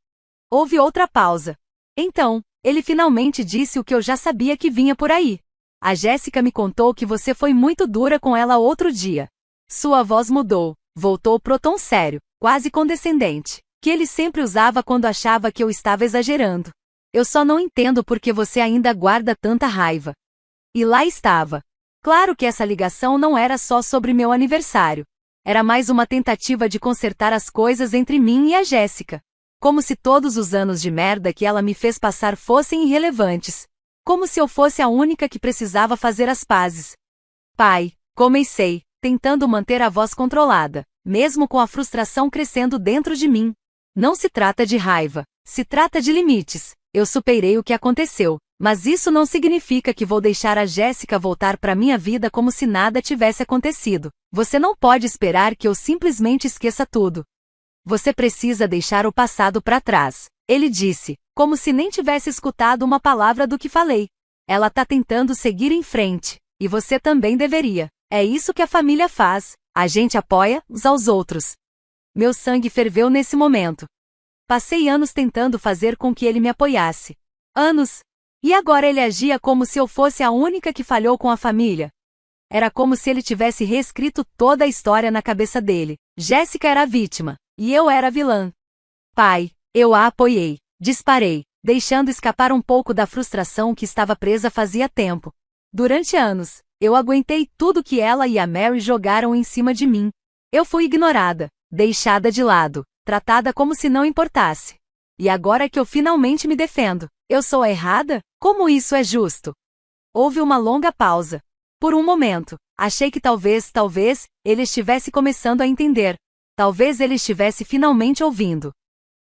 Houve outra pausa. Então, ele finalmente disse o que eu já sabia que vinha por aí. A Jéssica me contou que você foi muito dura com ela outro dia. Sua voz mudou, voltou pro tom sério, quase condescendente, que ele sempre usava quando achava que eu estava exagerando. Eu só não entendo por que você ainda guarda tanta raiva. E lá estava. Claro que essa ligação não era só sobre meu aniversário. Era mais uma tentativa de consertar as coisas entre mim e a Jéssica. Como se todos os anos de merda que ela me fez passar fossem irrelevantes. Como se eu fosse a única que precisava fazer as pazes. Pai, comecei, tentando manter a voz controlada, mesmo com a frustração crescendo dentro de mim. Não se trata de raiva, se trata de limites. Eu superei o que aconteceu, mas isso não significa que vou deixar a Jéssica voltar para minha vida como se nada tivesse acontecido. Você não pode esperar que eu simplesmente esqueça tudo. Você precisa deixar o passado para trás, ele disse, como se nem tivesse escutado uma palavra do que falei. Ela tá tentando seguir em frente, e você também deveria. É isso que a família faz, a gente apoia uns aos outros. Meu sangue ferveu nesse momento. Passei anos tentando fazer com que ele me apoiasse. Anos. E agora ele agia como se eu fosse a única que falhou com a família. Era como se ele tivesse reescrito toda a história na cabeça dele. Jéssica era a vítima, e eu era a vilã. Pai, eu a apoiei. Disparei, deixando escapar um pouco da frustração que estava presa fazia tempo. Durante anos, eu aguentei tudo que ela e a Mary jogaram em cima de mim. Eu fui ignorada, deixada de lado, tratada como se não importasse. E agora que eu finalmente me defendo, eu sou a errada? Como isso é justo? Houve uma longa pausa. Por um momento, achei que talvez, ele estivesse começando a entender. Talvez ele estivesse finalmente ouvindo.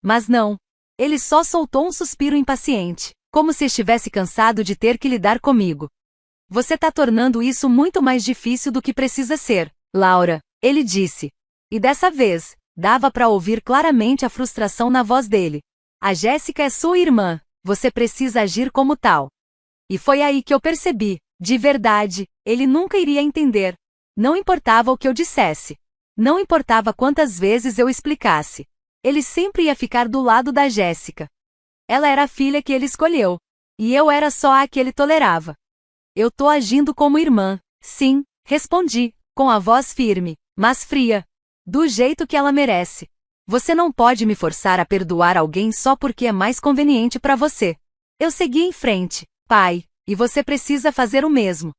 Mas não. Ele só soltou um suspiro impaciente, como se estivesse cansado de ter que lidar comigo. Você tá tornando isso muito mais difícil do que precisa ser, Laura, ele disse. E dessa vez, dava para ouvir claramente a frustração na voz dele. A Jéssica é sua irmã, você precisa agir como tal. E foi aí que eu percebi, de verdade, ele nunca iria entender. Não importava o que eu dissesse. Não importava quantas vezes eu explicasse. Ele sempre ia ficar do lado da Jéssica. Ela era a filha que ele escolheu. E eu era só a que ele tolerava. Eu tô agindo como irmã, sim, respondi, com a voz firme, mas fria. Do jeito que ela merece. Você não pode me forçar a perdoar alguém só porque é mais conveniente para você. Eu segui em frente, pai, e você precisa fazer o mesmo.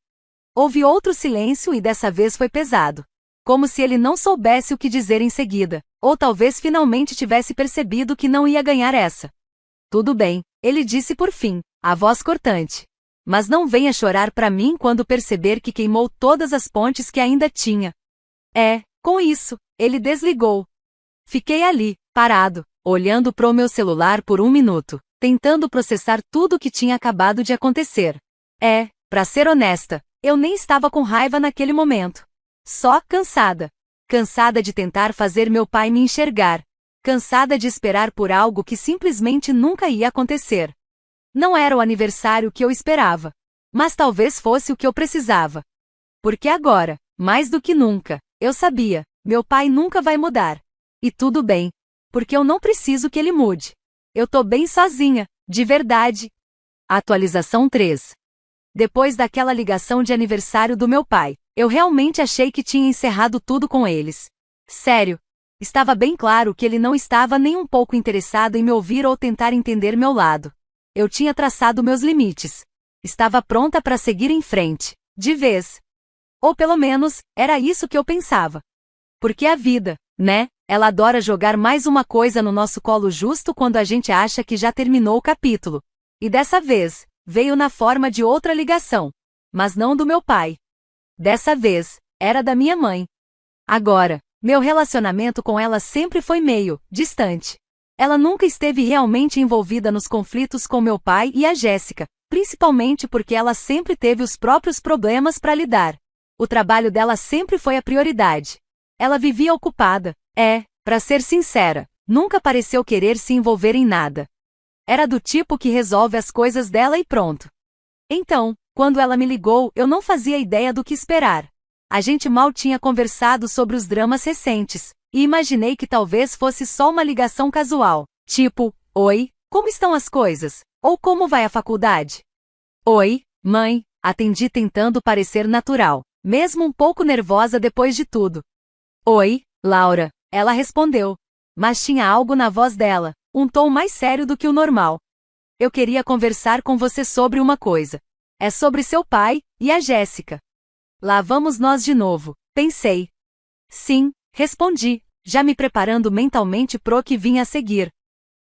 Houve outro silêncio e dessa vez foi pesado. Como se ele não soubesse o que dizer em seguida, ou talvez finalmente tivesse percebido que não ia ganhar essa. Tudo bem, ele disse por fim, a voz cortante. Mas não venha chorar para mim quando perceber que queimou todas as pontes que ainda tinha. Com isso, ele desligou. Fiquei ali, parado, olhando pro meu celular por um minuto, tentando processar tudo o que tinha acabado de acontecer. Pra ser honesta, eu nem estava com raiva naquele momento. Só cansada. Cansada de tentar fazer meu pai me enxergar. Cansada de esperar por algo que simplesmente nunca ia acontecer. Não era o aniversário que eu esperava. Mas talvez fosse o que eu precisava. Porque agora, mais do que nunca, eu sabia, meu pai nunca vai mudar. E tudo bem. Porque eu não preciso que ele mude. Eu tô bem sozinha, de verdade. Atualização 3. Depois daquela ligação de aniversário do meu pai, eu realmente achei que tinha encerrado tudo com eles. Sério. Estava bem claro que ele não estava nem um pouco interessado em me ouvir ou tentar entender meu lado. Eu tinha traçado meus limites. Estava pronta para seguir em frente, de vez. Ou pelo menos, era isso que eu pensava. Porque a vida, né? Ela adora jogar mais uma coisa no nosso colo justo quando a gente acha que já terminou o capítulo. E dessa vez, veio na forma de outra ligação. Mas não do meu pai. Dessa vez, era da minha mãe. Agora, meu relacionamento com ela sempre foi meio distante. Ela nunca esteve realmente envolvida nos conflitos com meu pai e a Jéssica, principalmente porque ela sempre teve os próprios problemas para lidar. O trabalho dela sempre foi a prioridade. Ela vivia ocupada. Para ser sincera, nunca pareceu querer se envolver em nada. Era do tipo que resolve as coisas dela e pronto. Então, quando ela me ligou, eu não fazia ideia do que esperar. A gente mal tinha conversado sobre os dramas recentes, e imaginei que talvez fosse só uma ligação casual, tipo, oi, como estão as coisas? Ou como vai a faculdade? Oi, mãe, atendi tentando parecer natural, mesmo um pouco nervosa depois de tudo. Oi, Laura, ela respondeu. Mas tinha algo na voz dela, um tom mais sério do que o normal. Eu queria conversar com você sobre uma coisa. É sobre seu pai e a Jéssica. Lá vamos nós de novo, pensei. Sim, respondi, já me preparando mentalmente pro que vinha a seguir.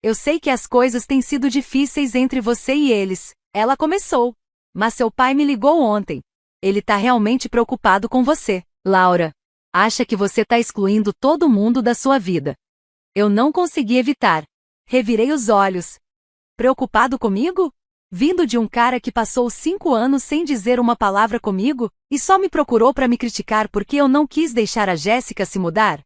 Eu sei que as coisas têm sido difíceis entre você e eles, ela começou. Mas seu pai me ligou ontem. Ele tá realmente preocupado com você, Laura. Acha que você tá excluindo todo mundo da sua vida. Eu não consegui evitar. Revirei os olhos. Preocupado comigo? Vindo de um cara que passou 5 anos sem dizer uma palavra comigo, e só me procurou para me criticar porque eu não quis deixar a Jéssica se mudar?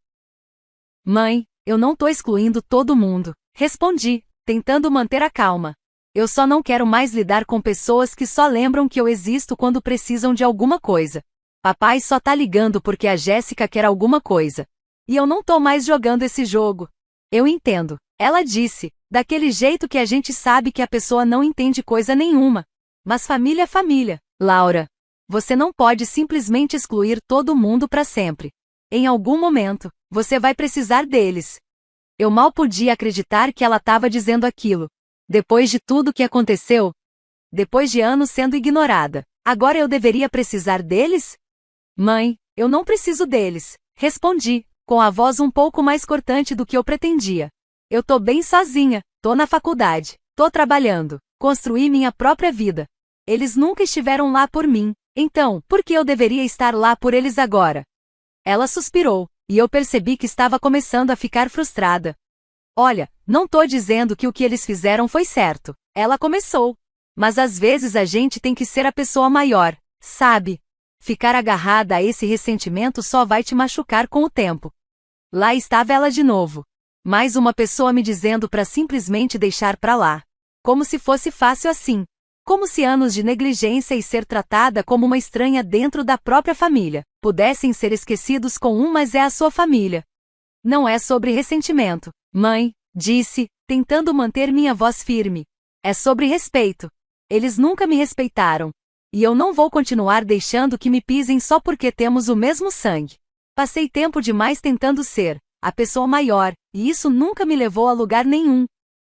Mãe, eu não tô excluindo todo mundo, respondi, tentando manter a calma. Eu só não quero mais lidar com pessoas que só lembram que eu existo quando precisam de alguma coisa. Papai só tá ligando porque a Jéssica quer alguma coisa. E eu não tô mais jogando esse jogo. Eu entendo, ela disse, daquele jeito que a gente sabe que a pessoa não entende coisa nenhuma. Mas família é família, Laura. Você não pode simplesmente excluir todo mundo para sempre. Em algum momento, você vai precisar deles. Eu mal podia acreditar que ela estava dizendo aquilo. Depois de tudo que aconteceu, depois de anos sendo ignorada, agora eu deveria precisar deles? Mãe, eu não preciso deles, respondi, com a voz um pouco mais cortante do que eu pretendia. Eu tô bem sozinha, tô na faculdade, tô trabalhando, construí minha própria vida. Eles nunca estiveram lá por mim, então, por que eu deveria estar lá por eles agora? Ela suspirou, e eu percebi que estava começando a ficar frustrada. Olha, não tô dizendo que o que eles fizeram foi certo. Ela começou. Mas às vezes a gente tem que ser a pessoa maior, sabe? Ficar agarrada a esse ressentimento só vai te machucar com o tempo. Lá estava ela de novo. Mais uma pessoa me dizendo para simplesmente deixar pra lá. Como se fosse fácil assim. Como se anos de negligência e ser tratada como uma estranha dentro da própria família pudessem ser esquecidos com mas é a sua família. Não é sobre ressentimento, mãe, disse, tentando manter minha voz firme. É sobre respeito. Eles nunca me respeitaram. E eu não vou continuar deixando que me pisem só porque temos o mesmo sangue. Passei tempo demais tentando ser a pessoa maior, e isso nunca me levou a lugar nenhum.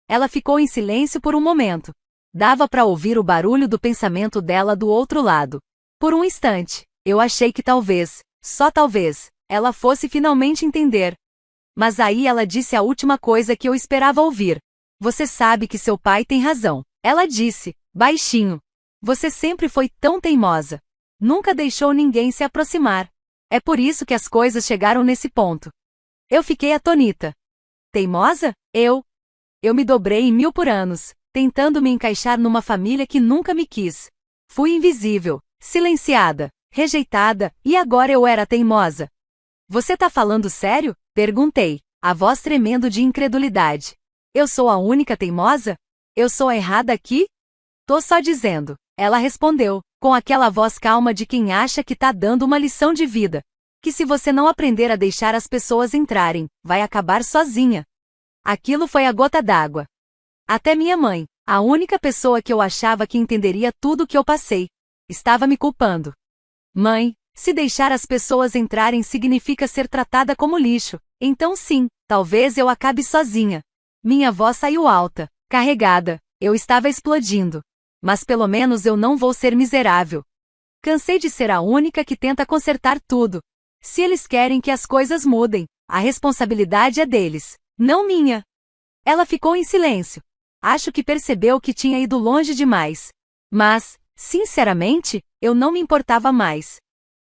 Ela ficou em silêncio por um momento. Dava para ouvir o barulho do pensamento dela do outro lado. Por um instante, eu achei que talvez, só talvez, ela fosse finalmente entender. Mas aí ela disse a última coisa que eu esperava ouvir. Você sabe que seu pai tem razão. Ela disse, baixinho. Você sempre foi tão teimosa. Nunca deixou ninguém se aproximar. É por isso que as coisas chegaram nesse ponto. Eu fiquei atônita. Teimosa? Eu me dobrei em 1000 por anos, tentando me encaixar numa família que nunca me quis. Fui invisível, silenciada, rejeitada, e agora eu era teimosa. Você tá falando sério? Perguntei, a voz tremendo de incredulidade. Eu sou a única teimosa? Eu sou a errada aqui? Tô só dizendo. Ela respondeu, com aquela voz calma de quem acha que tá dando uma lição de vida. Que se você não aprender a deixar as pessoas entrarem, vai acabar sozinha. Aquilo foi a gota d'água. Até minha mãe, a única pessoa que eu achava que entenderia tudo o que eu passei, estava me culpando. Mãe, se deixar as pessoas entrarem significa ser tratada como lixo, então sim, talvez eu acabe sozinha. Minha voz saiu alta, carregada, eu estava explodindo. Mas pelo menos eu não vou ser miserável. Cansei de ser a única que tenta consertar tudo. Se eles querem que as coisas mudem, a responsabilidade é deles, não minha. Ela ficou em silêncio. Acho que percebeu que tinha ido longe demais. Mas, sinceramente, eu não me importava mais.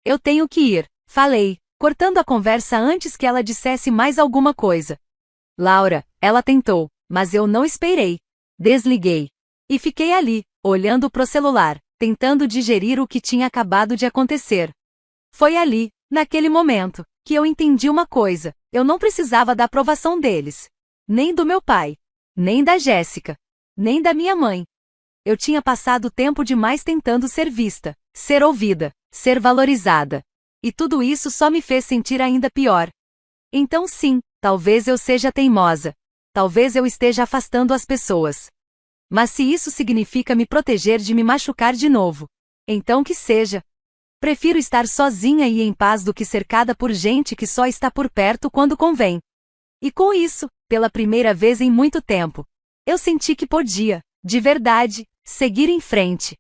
Eu tenho que ir, falei, cortando a conversa antes que ela dissesse mais alguma coisa. Laura, ela tentou, mas eu não esperei. Desliguei. E fiquei ali, olhando pro celular, tentando digerir o que tinha acabado de acontecer. Foi ali, naquele momento, que eu entendi uma coisa: eu não precisava da aprovação deles. Nem do meu pai. Nem da Jéssica. Nem da minha mãe. Eu tinha passado tempo demais tentando ser vista, ser ouvida, ser valorizada. E tudo isso só me fez sentir ainda pior. Então sim, talvez eu seja teimosa. Talvez eu esteja afastando as pessoas. Mas se isso significa me proteger de me machucar de novo, então que seja. Prefiro estar sozinha e em paz do que cercada por gente que só está por perto quando convém. E com isso, pela primeira vez em muito tempo, eu senti que podia, de verdade, seguir em frente.